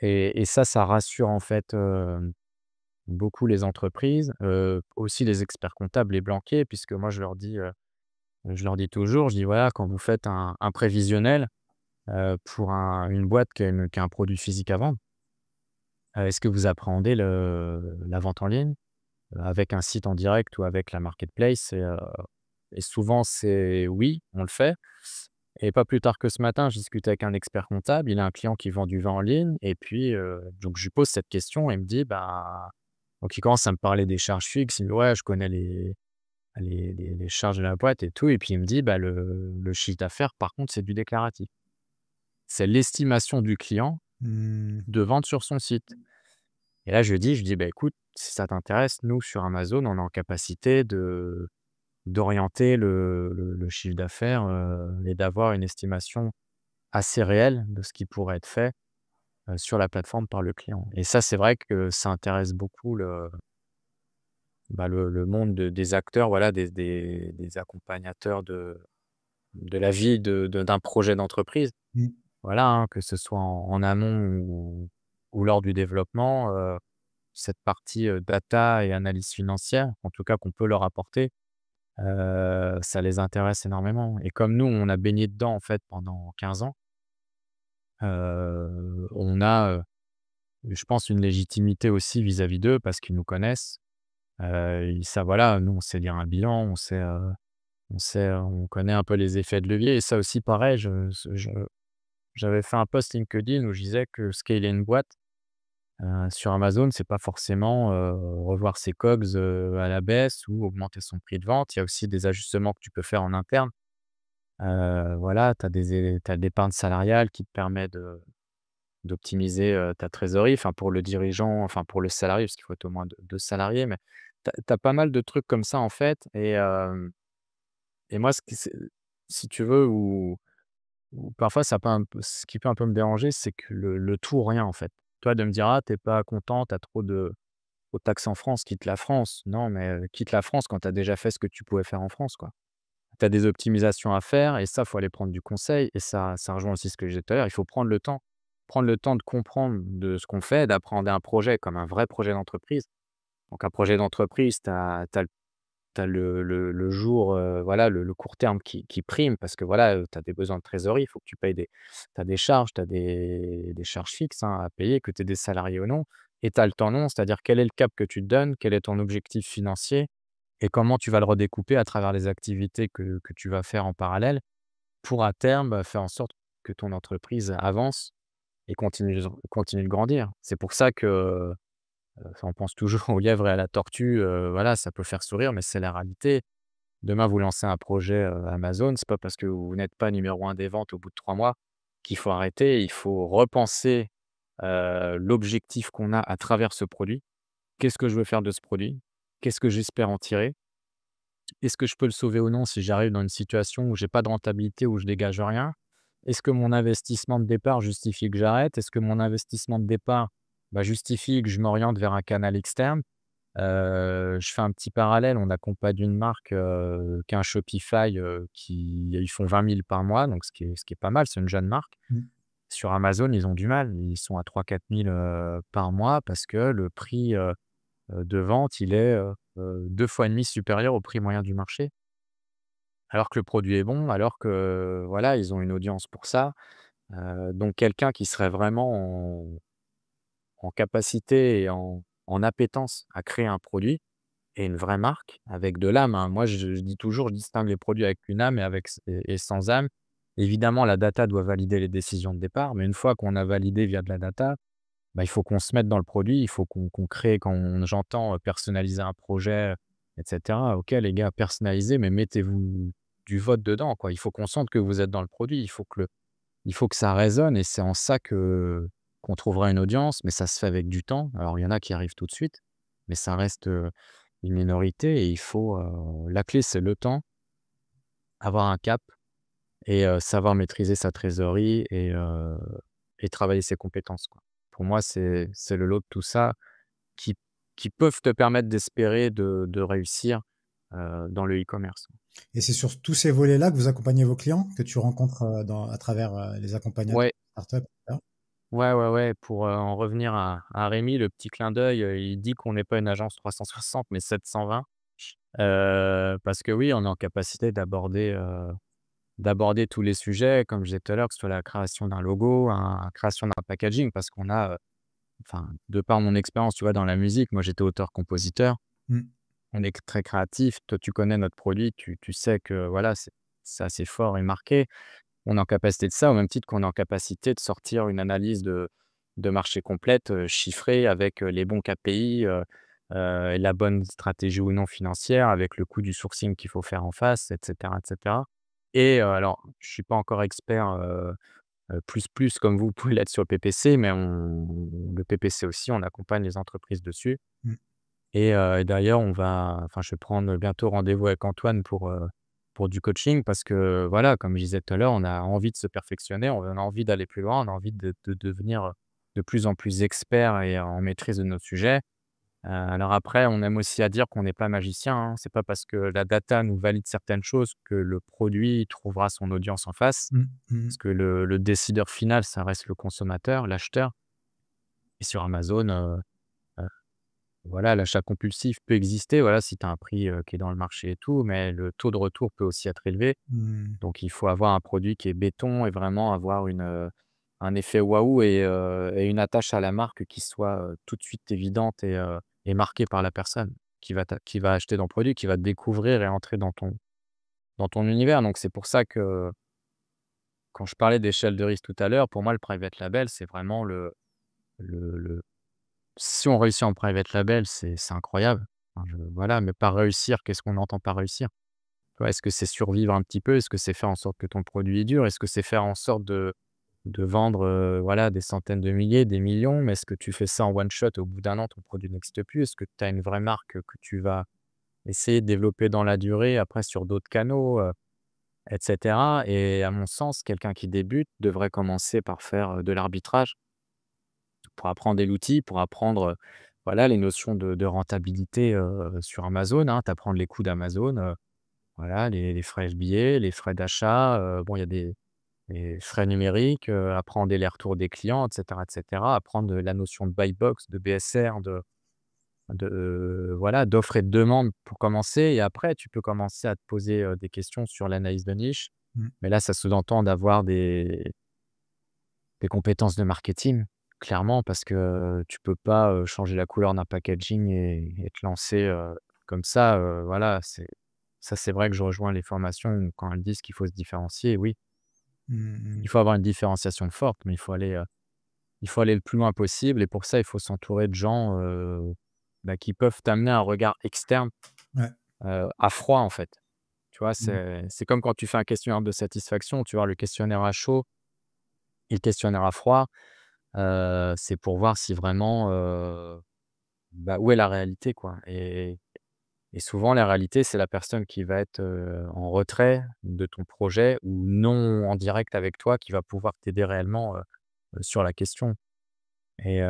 et ça rassure en fait, beaucoup les entreprises, aussi les experts comptables, les banquiers puisque moi je leur dis toujours, je dis: «Voilà, quand vous faites un prévisionnel, pour une boîte qui a un produit physique à vendre, est-ce que vous appréhendez la vente en ligne?» Avec un site en direct ou avec la marketplace et souvent c'est oui, on le fait et pas plus tard que ce matin, je discutais avec un expert comptable, il a un client qui vend du vin en ligne et puis, donc je lui pose cette question et il me dit: «Bah» donc il commence à me parler des charges fixes, il me dit: «Ouais, je connais les charges de la boîte et tout» et puis il me dit: «Bah, le chiffre d'affaires par contre, c'est du déclaratif». C'est l'estimation du client Hmm. de vente sur son site et là je lui dis: «Bah, écoute, si ça t'intéresse, nous sur Amazon, on est en capacité d'orienter le chiffre d'affaires, et d'avoir une estimation assez réelle de ce qui pourrait être fait, sur la plateforme par le client et ça, c'est vrai que ça intéresse beaucoup le monde des acteurs, voilà, des accompagnateurs de la vie d'un projet d'entreprise. Hmm. Voilà, hein, que ce soit en amont ou lors du développement, cette partie, data et analyse financière, en tout cas qu'on peut leur apporter, ça les intéresse énormément et comme nous, on a baigné dedans, en fait, pendant 15 ans, on a, je pense une légitimité aussi vis-à-vis d'eux parce qu'ils nous connaissent. Ils savent, voilà, nous, on sait lire un bilan, on connaît un peu les effets de levier et ça aussi pareil, j'avais fait un post LinkedIn où je disais que scaler une boîte, sur Amazon, c'est pas forcément, revoir ses COGS, à la baisse ou augmenter son prix de vente. Il y a aussi des ajustements que tu peux faire en interne. Voilà, tu as de l'épargne salariale qui te permet d'optimiser, ta trésorerie, enfin pour le dirigeant, enfin pour le salarié, parce qu'il faut être au moins deux salariés, mais tu as pas mal de trucs comme ça en fait et moi si tu veux ou parfois ça peut un peu ce qui peut un peu me déranger, c'est que le tout ou rien, en fait. Toi, de me dire: «Ah, tu pas content, tu as trop de taxes en France, quitte la France». Non, mais quitte la France quand tu as déjà fait ce que tu pouvais faire en France, quoi. Tu as des optimisations à faire et ça, faut aller prendre du conseil et ça rejoint aussi ce que je disais tout à l'heure, il faut prendre le temps. Prendre le temps de comprendre de ce qu'on fait, d'apprendre un projet comme un vrai projet d'entreprise. Donc un projet d'entreprise, tu as le jour, voilà, le court terme qui prime parce que voilà, tu as des besoins de trésorerie, il faut que tu payes tu as des charges, tu as des charges fixes, hein, à payer, que tu aies des salariés ou non et tu as le temps long, c'est-à-dire quel est le cap que tu te donnes, quel est ton objectif financier et comment tu vas le redécouper à travers les activités que tu vas faire en parallèle pour à terme, faire en sorte que ton entreprise avance et continue de grandir. C'est pour ça que on pense toujours au lièvre et à la tortue, voilà, ça peut faire sourire, mais c'est la réalité. Demain, vous lancez un projet, Amazon, c'est pas parce que vous n'êtes pas numéro un des ventes au bout de 3 mois qu'il faut arrêter. Il faut repenser, l'objectif qu'on a à travers ce produit. Qu'est-ce que je veux faire de ce produit? Qu'est-ce que j'espère en tirer? Est-ce que je peux le sauver ou non si j'arrive dans une situation où j'ai pas de rentabilité, où je dégage rien? Est-ce que mon investissement de départ justifie que j'arrête? Est-ce que mon investissement de départ, bah, justifie que je m'oriente vers un canal externe? Je fais un petit parallèle, on accompagne une marque, qui a un Shopify, qui ils font 20 000 par mois, donc ce qui est pas mal, c'est une jeune marque. Mmh. Sur Amazon, ils ont du mal, ils sont à 3 000 à 4 000 par mois parce que le prix, de vente, il est, 2 fois et demi supérieur au prix moyen du marché. Alors que le produit est bon, alors que, voilà, ils ont une audience pour ça. Donc quelqu'un qui serait vraiment en capacité et en appétence à créer un produit et une vraie marque avec de l'âme, hein. Moi, je dis toujours, je distingue les produits avec une âme et avec et sans âme. Évidemment, la data doit valider les décisions de départ, mais une fois qu'on a validé via de la data, bah, il faut qu'on se mette dans le produit, il faut qu'on crée quand j'entends, personnaliser un projet, et cetera. OK les gars, personnalisez, mais mettez-vous du vôtre dedans, quoi. Il faut qu'on sente que vous êtes dans le produit, il faut que ça résonne et c'est en ça qu'on trouvera une audience, mais ça se fait avec du temps. Alors il y en a qui arrivent tout de suite, mais ça reste, une minorité et il faut, la clé, c'est le temps, avoir un cap et savoir maîtriser sa trésorerie et travailler ses compétences, quoi. Pour moi, c'est le lot de tout ça qui qui peuvent te permettre d'espérer de réussir, dans le e-commerce. Et c'est sur tous ces volets-là que vous accompagnez vos clients, que tu rencontres, à travers, les accompagnateurs Ouais, startups, et cetera? ouais, ouais, ouais, pour, en revenir à Rémi, le petit clin d'œil, il dit qu'on n'est pas une agence 360 mais 720, parce que oui, on est en capacité d'aborder tous les sujets, comme je disais tout à l'heure, que ce soit la création d'un logo, la création d'un packaging, parce qu'on a, enfin, de par mon expérience, tu vois, dans la musique, moi j'étais auteur-compositeur, Mmh. on est très créatif. Toi, tu connais notre produit, tu sais que voilà, c'est assez fort et marqué. On est en capacité de ça, au même titre qu'on est en capacité de sortir une analyse de marché complète, chiffrée avec, les bons KPI, et la bonne stratégie ou non financière, avec le coût du sourcing qu'il faut faire en face, et cetera, et cetera. Et alors, je suis pas encore expert, plus comme vous pouvez l'être sur le PPC, mais le PPC aussi, on accompagne les entreprises dessus. Mmh. Et d'ailleurs, je vais prendre bientôt rendez-vous avec Antoine pour du coaching parce que, voilà, comme je disais tout à l'heure, on a envie de se perfectionner, on a envie d'aller plus loin, on a envie de devenir, de plus en plus expert et en maîtrise de nos sujets. Alors après, on aime aussi à dire qu'on n'est pas magicien, hein. C'est pas parce que la data nous valide certaines choses que le produit trouvera son audience en face. Mmh. Mmh. Parce que le décideur final, ça reste le consommateur, l'acheteur. Et sur Amazon, voilà, l'achat compulsif peut exister, voilà, si tu as un prix, qui est dans le marché et tout, mais le taux de retour peut aussi être élevé. Mmh. Donc il faut avoir un produit qui est béton et vraiment avoir un effet waouh et une attache à la marque qui soit, tout de suite évidente et marquée par la personne qui va acheter ton produit, qui va te découvrir et entrer dans ton univers. Donc c'est pour ça que quand je parlais d'échelle de risque tout à l'heure, pour moi le private label, c'est vraiment le si on réussit en private label, c'est incroyable. Enfin voilà, mais par réussir, qu'est-ce qu'on entend par réussir? Tu vois? Est-ce que c'est survivre un petit peu? Est-ce que c'est faire en sorte que ton produit est dur? Est-ce que c'est faire en sorte de vendre, voilà, des centaines de milliers, des millions? Mais est-ce que tu fais ça en one shot, au bout d'un an, ton produit n'existe plus? Est-ce que tu as une vraie marque, que tu vas essayer de développer dans la durée, après sur d'autres canaux, et cetera? Et à mon sens, quelqu'un qui débute devrait commencer par faire, de l'arbitrage pour apprendre l'outil, pour apprendre, voilà, les notions de rentabilité, sur Amazon, hein. T'apprendre les coûts d'Amazon, voilà, les frais FBA, les frais d'achat, bon, il y a des frais numériques, apprendre les retours des clients et cetera. Apprendre, la notion de buy box, de BSR, voilà, d'offre et de demande pour commencer et après tu peux commencer à te poser, des questions sur l'analyse de niche. Mmh. Mais là, ça sous-entend d'avoir des compétences de marketing, clairement, parce que tu peux pas, changer la couleur d'un packaging et te lancer, comme ça, voilà, c'est vrai que je rejoins les formations quand elles disent qu'il faut se différencier, oui. Mmh Il mh. faut avoir une différenciation forte, mais il faut aller le plus loin possible et pour ça, il faut s'entourer de gens, bah, qui peuvent t'amener un regard externe, Ouais. à froid, en fait. Tu vois? Mmh. C'est comme quand tu fais un questionnaire de satisfaction, tu vois? Le questionnaire à chaud et le questionnaire à froid, c'est pour voir si vraiment, bah, où est la réalité, quoi et souvent la réalité, c'est la personne qui va être, en retrait de ton projet ou non en direct avec toi qui va pouvoir t'aider réellement, sur la question et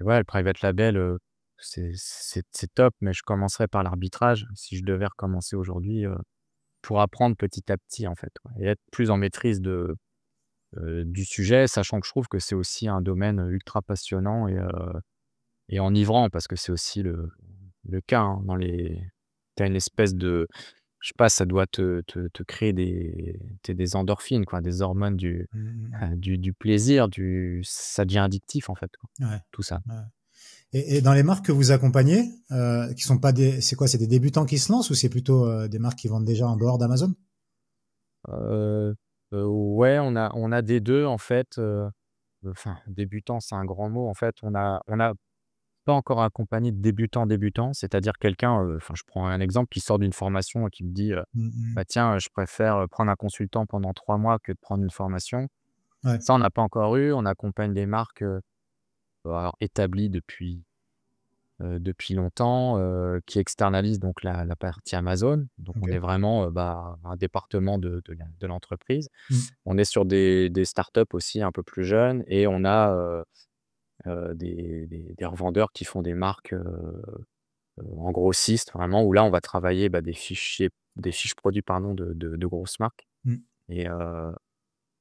ouais, le private label, c'est top, mais je commencerai par l'arbitrage si je devais recommencer aujourd'hui, pour apprendre petit à petit, en fait, ouais et être plus en maîtrise du sujet, sachant que je trouve que c'est aussi un domaine, ultra passionnant et enivrant parce que c'est aussi le cas, hein, dans les tu as une espèce de je sais pas, ça doit te créer des endorphines, quoi, des hormones Mmh mh. du plaisir, ça devient addictif, en fait, quoi, Ouais, tout ça. ouais. Et dans les marques que vous accompagnez, qui sont pas des c'est quoi? C'est des débutants qui se lancent ou c'est plutôt, des marques qui vendent déjà en dehors d'Amazon? Heu ouais, on a des 2 en fait, enfin débutant, c'est un grand mot, en fait, on a pas encore accompagné de débutant, c'est-à-dire quelqu'un, enfin je prends un exemple qui sort d'une formation et qui me dit, Mmh mh. «Bah tiens, je préfère, prendre un consultant pendant 3 mois que de prendre une formation». Ouais, Ça, on n'a pas encore eu, on accompagne des marques, alors établies depuis longtemps, qui externalisent donc la partie Amazon. Donc on OK. est vraiment, bah, un département de l'entreprise. Mmh. On est sur des startups aussi un peu plus jeunes et on a, des revendeurs qui font des marques, en grossiste vraiment où là on va travailler, bah, des fiches produits pardon de grosses marques Mmh. et heu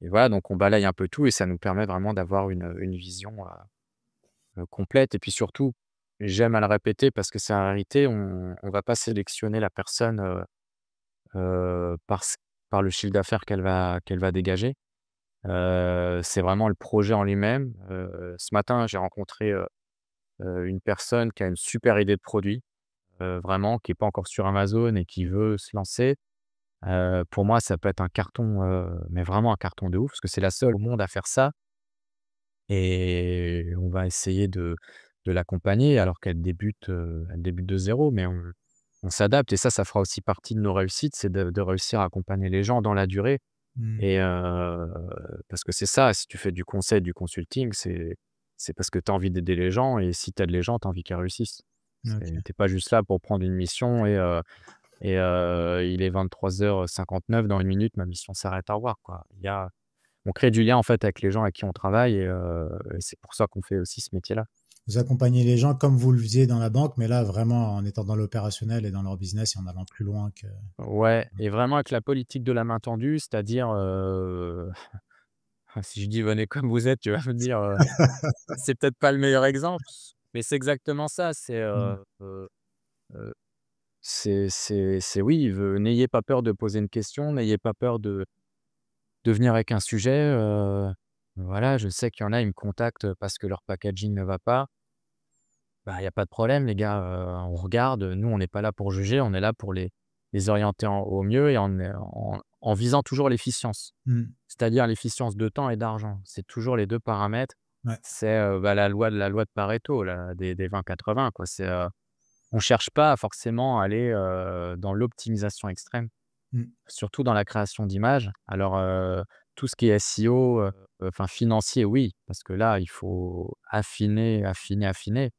et voilà donc on balaye un peu tout et ça nous permet vraiment d'avoir une vision, complète et puis surtout, j'aime à le répéter parce que c'est la réalité, on va pas sélectionner la personne, heu, par s par le chiffre d'affaires qu'elle va dégager. C'est vraiment le projet en lui-même. Ce matin, j'ai rencontré, une personne qui a une super idée de produit, vraiment qui est pas encore sur Amazon et qui veut se lancer. Pour moi, ça peut être un carton, mais vraiment un carton de ouf parce que c'est la seule au monde à faire ça et on va essayer de l'accompagner alors elle débute de zéro, mais on s'adapte et ça fera aussi partie de nos réussites, c'est de réussir à accompagner les gens dans la durée Mmh. et parce que c'est ça, si tu fais du conseil, du consulting, c'est parce que tu as envie d'aider les gens et si tu aides les gens, tu as envie qu'ils réussissent. OK. Tu es pas juste là pour prendre une mission il est 23h59 dans une minute, ma mission s'arrête, au revoir, quoi. On crée du lien, en fait, avec les gens avec qui on travaille et c'est pour ça qu'on fait aussi ce métier-là. Vous accompagnez les gens comme vous le faisiez dans la banque, mais là, vraiment en étant dans l'opérationnel et dans leur business et en allant plus loin que Ouais et vraiment avec la politique de la main tendue, c'est-à-dire, si je dis: «Venez comme vous êtes», tu vas me dire, c'est peut-être pas le meilleur exemple, Mais c'est exactement ça, Mmh. heu, c'est oui, n'ayez pas peur de poser une question, n'ayez pas peur de venir avec un sujet, voilà, je sais qu'il y en a, ils me contactent parce que leur packaging ne va pas. Bah, il y a pas de problème les gars, on regarde, nous on n'est pas là pour juger, on est là pour les orienter au mieux et en visant toujours l'efficience. Mmh. C'est-à-dire l'efficience de temps et d'argent. C'est toujours les 2 paramètres. Ouais. C'est, bah, la loi de Pareto là, des 20-80 quoi. C'est, on cherche pas forcément à aller, dans l'optimisation extrême, Mmh. surtout dans la création d'images. Alors, tout ce qui est SEO, enfin financier, oui, parce que là, il faut affiner, affiner, affiner.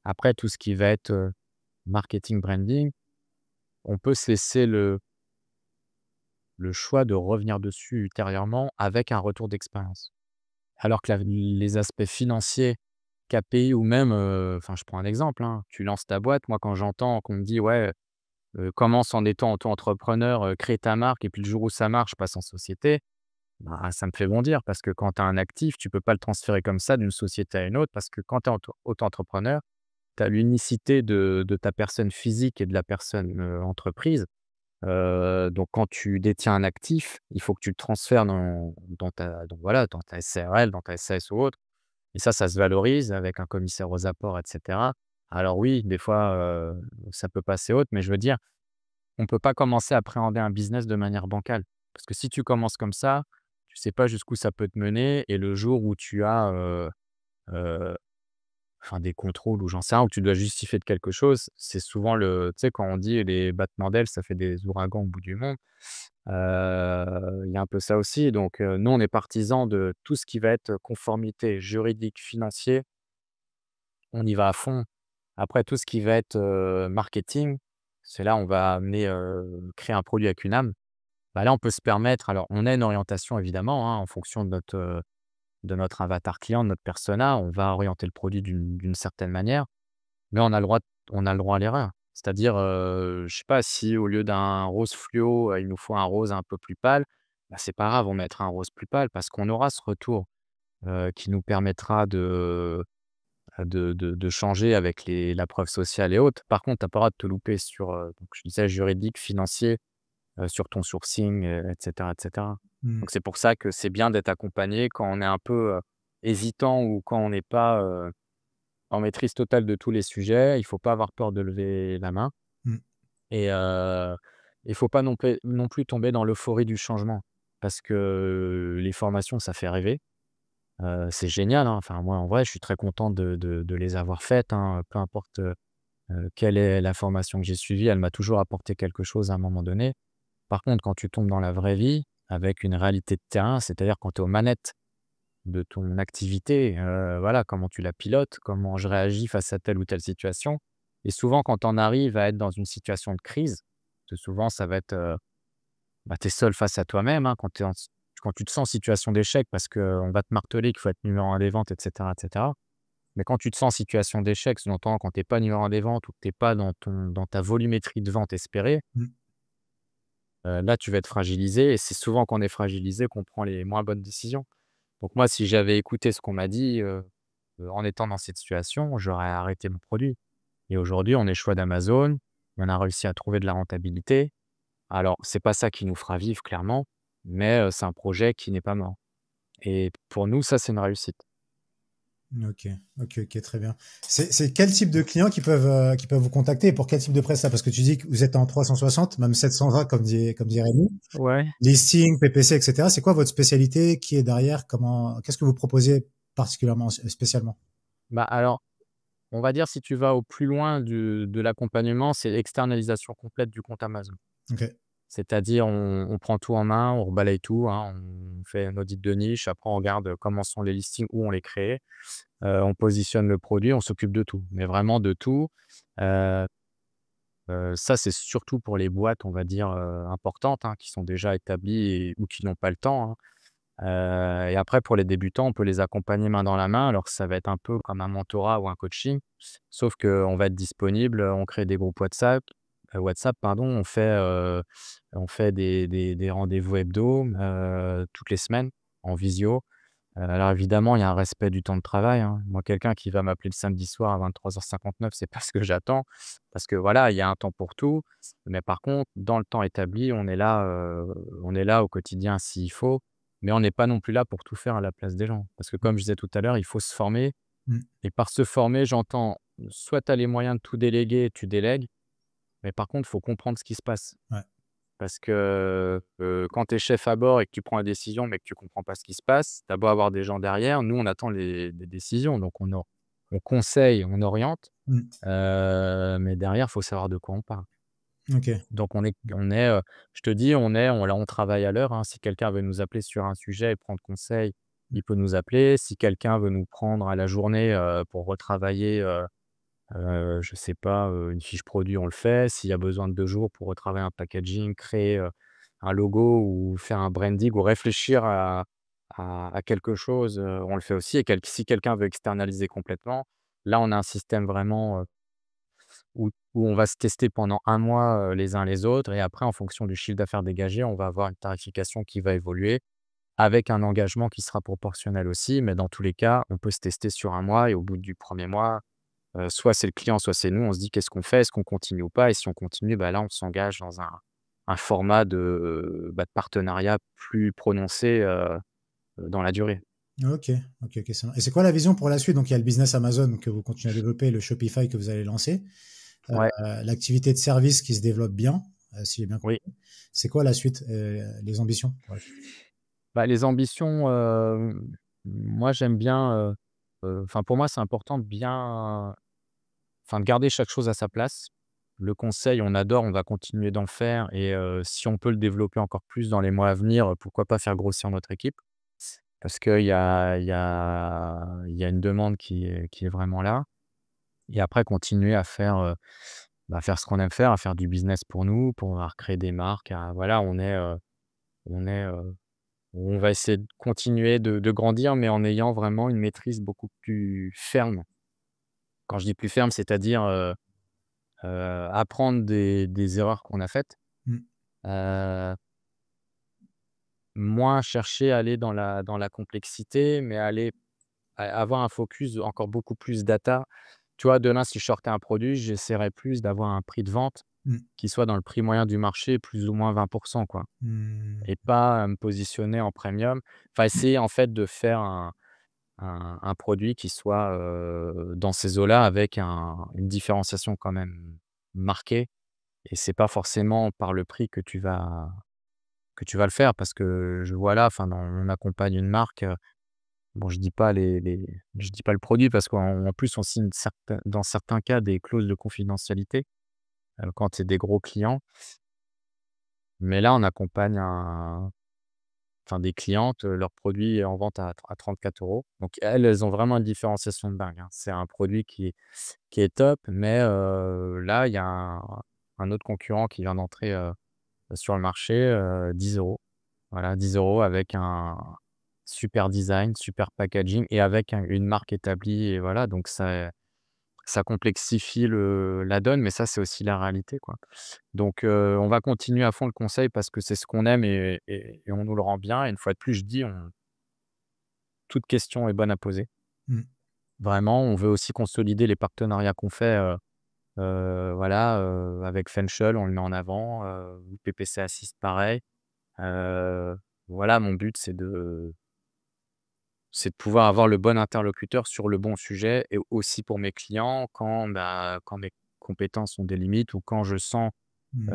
Après tout ce qui va être, marketing, branding, on peut se laisser le choix de revenir dessus ultérieurement avec un retour d'expérience. Alors que les aspects financiers, KPI ou même, enfin je prends un exemple, hein, tu lances ta boîte, moi quand j'entends qu'on me dit: «Ouais, commence en étant auto-entrepreneur, crée ta marque et puis le jour où ça marche, passe en société», bah, ça me fait bondir parce que quand tu as un actif, tu peux pas le transférer comme ça d'une société à une autre parce que quand tu es auto-entrepreneur, tu as l'unicité de ta personne physique et de la personne, entreprise. Donc quand tu détiens un actif, il faut que tu le transfères dans ta SARL, dans ta SAS ou autre et ça se valorise avec un commissaire aux apports et cetera. Alors oui, des fois, ça peut passer haute, mais je veux dire, on peut pas commencer à appréhender un business de manière bancale. Parce que si tu commences comme ça, tu sais pas jusqu'où ça peut te mener et le jour où tu as, heu enfin des contrôles ou j'en sais rien, où tu dois justifier de quelque chose, c'est souvent tu sais quand on dit: «Les battements d'ailes, ça fait des ouragans au bout du monde», il y a un peu ça aussi donc nous on est partisans de tout ce qui va être conformité juridique, financier, on y va à fond. Après tout ce qui va être, marketing, c'est là on va amener, créer un produit avec une âme. Bah, là on peut se permettre alors on a une orientation évidemment, hein, en fonction de notre avatar client, de notre persona, on va orienter le produit d'une certaine manière. Mais on a le droit à l'erreur. C'est-à-dire, je sais pas, si au lieu d'un rose fluo, il nous faut un rose un peu plus pâle, bah, c'est pas grave, on mettra un rose plus pâle parce qu'on aura ce retour, qui nous permettra de changer avec la preuve sociale et autres. Par contre, tu as pas le droit de te louper sur, donc je disais juridique, financier, sur ton sourcing, et cetera, et cetera. Mmh. Donc c'est pour ça que c'est bien d'être accompagné quand on est un peu, hésitant ou quand on n'est pas, en maîtrise totale de tous les sujets, il faut pas avoir peur de lever la main Mmh. et il faut pas non plus tomber dans l'euphorie du changement. Parce que les formations, ça fait rêver, c'est génial, hein. Enfin moi, en vrai, je suis très content de les avoir faites, hein, peu importe, quelle est la formation que j'ai suivie, elle m'a toujours apporté quelque chose à un moment donné. Par contre, quand tu tombes dans la vraie vie, avec une réalité de terrain, c'est-à-dire quand tu es aux manettes de ton activité, voilà, comment tu la pilotes, comment je réagis face à telle ou telle situation et souvent quand on arrive à être dans une situation de crise, parce que souvent ça va être, bah, tu es seul face à toi-même, hein, quand tu te sens en situation d'échec parce qu'on va te marteler qu'il faut être numéro un des ventes et cetera. Mais quand tu te sens en situation d'échec, sous-entend quand tu es pas numéro un des ventes ou que tu es pas dans ta volumétrie de vente espérée, Mmh. là tu vas être fragilisé et c'est souvent quand on est fragilisé qu'on prend les moins bonnes décisions. Donc moi, si j'avais écouté ce qu'on m'a dit, en étant dans cette situation, j'aurais arrêté mon produit et aujourd'hui, on est choix d'Amazon, on a réussi à trouver de la rentabilité. Alors, c'est pas ça qui nous fera vivre clairement, mais c'est un projet qui n'est pas mort et pour nous, ça, c'est une réussite. OK. OK, OK, très bien. C'est quel type de clients qui peuvent vous contacter et pour quel type de prestat? Parce que tu dis que vous êtes en 360, même 720 comme dit Rémi. Ouais. Listing, PPC, et cetera. C'est quoi votre spécialité? Qui est derrière? Qu'est-ce que vous proposez particulièrement, spécialement? Bah, alors, on va dire si tu vas au plus loin de l'accompagnement, c'est l'externalisation complète du compte Amazon. OK. C'est-à-dire on prend tout en main, on rebalaye tout, hein, on fait un audit de niche, après on regarde comment sont les listings, où on les crée. On positionne le produit, on s'occupe de tout, mais vraiment de tout. Heu ça, c'est surtout pour les boîtes, on va dire, importantes, hein, qui sont déjà établies ou qui n'ont pas le temps, hein. Et après pour les débutants, on peut les accompagner main dans la main, alors que ça va être un peu comme un mentorat ou un coaching. Sauf qu'on va être disponible, on crée des groupes WhatsApp pardon, on fait des rendez-vous hebdo, toutes les semaines en visio. Alors évidemment, il y a un respect du temps de travail, hein. Moi, quelqu'un qui va m'appeler le samedi soir à 23h59, c'est pas ce que j'attends. Parce que voilà, il y a un temps pour tout. Mais par contre, dans le temps établi, on est là au quotidien s'il faut, mais on n'est pas non plus là pour tout faire à la place des gens. Parce que comme je disais tout à l'heure, il faut se former Mmh. et par se former, j'entends soit tu as les moyens de tout déléguer, tu délègues, mais par contre, il faut comprendre ce qui se passe. Ouais. Parce que, quand tu es chef à bord et que tu prends la décision, mais que tu comprends pas ce qui se passe, tu as beau avoir des gens derrière, nous on attend les décisions, donc on conseille, on oriente, Mmh. mais derrière, il faut savoir de quoi on parle. OK. Donc je te dis, on travaille à l'heure, hein. Si quelqu'un veut nous appeler sur un sujet et prendre conseil, Mmh. il peut nous appeler. Si quelqu'un veut nous prendre à la journée, pour retravailler, je sais pas, une fiche produit, on le fait. S'il y a besoin de 2 jours pour retravailler un packaging, créer, un logo ou faire un branding ou réfléchir à quelque chose, on le fait aussi et si quelqu'un veut externaliser complètement, là, on a un système vraiment, où on va se tester pendant un mois, les uns les autres et après en fonction du chiffre d'affaires dégagé, on va avoir une tarification qui va évoluer avec un engagement qui sera proportionnel aussi. Mais dans tous les cas, on peut se tester sur un mois et au bout du premier mois, soit c'est le client, soit c'est nous, on se dit: «Qu'est-ce qu'on fait? Est-ce qu'on continue ou pas?» Et si on continue, bah, là, on s'engage dans un format de partenariat plus prononcé, dans la durée. OK. OK, OK, ça marche. Et c'est quoi la vision pour la suite? Donc il y a le business Amazon que vous continuez à développer, le Shopify que vous allez lancer, Ouais, l'activité de service qui se développe bien, si j'ai bien oui. compris. C'est quoi la suite, les ambitions pour la suite? Bah, les ambitions, moi j'aime bien, enfin pour moi c'est important de bien enfin de garder chaque chose à sa place. Le conseil, on adore, on va continuer d'en faire et si on peut le développer encore plus dans les mois à venir, pourquoi pas faire grossir notre équipe? Parce qu'il y a une demande qui est vraiment là et après continuer à faire, faire ce qu'on aime faire, à faire du business pour nous, pour à recréer des marques, à voilà, on est, on va essayer de continuer de grandir, mais en ayant vraiment une maîtrise beaucoup plus ferme. Quand je dis plus ferme, c'est-à-dire, apprendre des erreurs qu'on a faites, Mmh. heu, moins chercher à aller dans la complexité, mais avoir un focus encore beaucoup plus data. Tu vois, demain, si je sortais un produit, j'essaierais plus d'avoir un prix de vente Mmh. qui soit dans le prix moyen du marché, plus ou moins 20 quoi Mmh. et pas, me positionner en premium. Enfin, essayer en fait de faire un produit qui soit, dans ces eaux-là avec une différenciation quand même marquée et c'est pas forcément par le prix que tu vas le faire parce que je vois là, enfin, on accompagne une marque, bon, je dis pas le produit parce qu'en plus, on signe dans certains cas des clauses de confidentialité, quand c'est des gros clients. Mais là, on accompagne des clientes, leur produit est en vente à 34 €. Donc elles ont vraiment une différenciation de dingue, hein. C'est un produit qui est top, mais là, il y a un autre concurrent qui vient d'entrer, sur le marché, 10 €. Voilà, 10 € avec un super design, super packaging et avec une marque établie et voilà, donc ça complexifie la donne, mais ça, c'est aussi la réalité, quoi. Donc on va continuer à fond le conseil parce que c'est ce qu'on aime et on nous le rend bien et une fois de plus, je dis, toute question est bonne à poser. Mmh. Vraiment, on veut aussi consolider les partenariats qu'on fait, voilà, avec Fenchel, on le met en avant, PPC Assist pareil. Heu, voilà, mon but, c'est de pouvoir avoir le bon interlocuteur sur le bon sujet et aussi pour mes clients quand mes compétences ont des limites ou quand je sens, Mmh.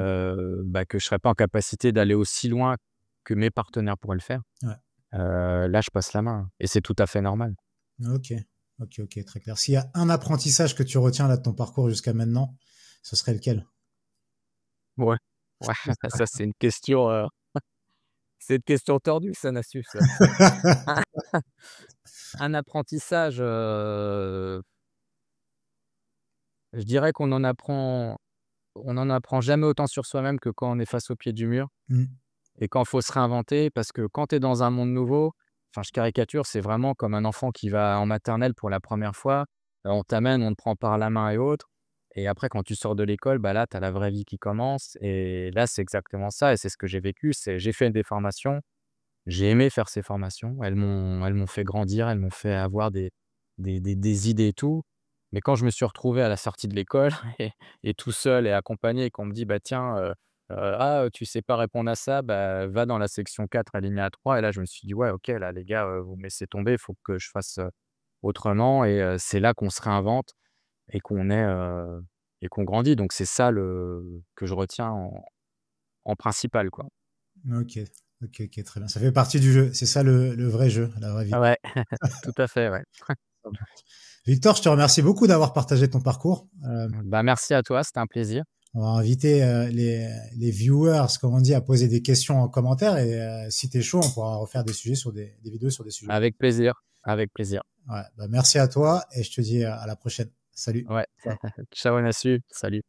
que je serais pas en capacité d'aller aussi loin que mes partenaires pourraient le faire, Ouais. là, je passe la main et c'est tout à fait normal. OK. OK, OK, très clair. S'il y a un apprentissage que tu retiens là de ton parcours jusqu'à maintenant, ce serait lequel? Ouais, ouais, ça, c'est une question tordue ça, Nassuf, ça. Un apprentissage, je dirais on en apprend jamais autant sur soi-même que quand on est face au pied du mur. Mmh. Et quand il faut se réinventer, parce que quand tu es dans un monde nouveau, enfin je caricature, c'est vraiment comme un enfant qui va en maternelle pour la première fois, on t'amène, on te prend par la main et autres et après quand tu sors de l'école, bah, là, tu as la vraie vie qui commence et là, c'est exactement ça et c'est ce que j'ai vécu, j'ai fait des formations, J'ai aimé faire ces formations. Elles m'ont fait grandir, elles m'ont fait avoir des idées et tout. Mais quand je me suis retrouvé à la sortie de l'école et tout seul et accompagné et qu'on me dit: «Bah, tiens, ah, tu sais pas répondre à ça, bah, va dans la section 4 alinéa 3». Et là, je me suis dit: «Ouais, OK, là, les gars, vous me laissez tomber, il faut que je fasse, autrement». Et c'est là qu'on se réinvente et et qu'on grandit. Donc c'est ça le que je retiens en principal, quoi. Ok, ok, ok, très bien. Ça fait partie du jeu. C'est ça le vrai jeu, la vraie vie. Ouais, tout à fait, ouais. Victor, je te remercie beaucoup d'avoir partagé ton parcours. Bah, merci à toi, c'était un plaisir. On va inviter les viewers, comme on dit, à poser des questions en commentaire. Et si tu es chaud, on pourra refaire des sujets sur des vidéos sur des sujets. Avec plaisir, avec plaisir. Ouais, bah merci à toi et je te dis à la prochaine. Salut. Ouais. Ciao. Ciao Nassu, salut.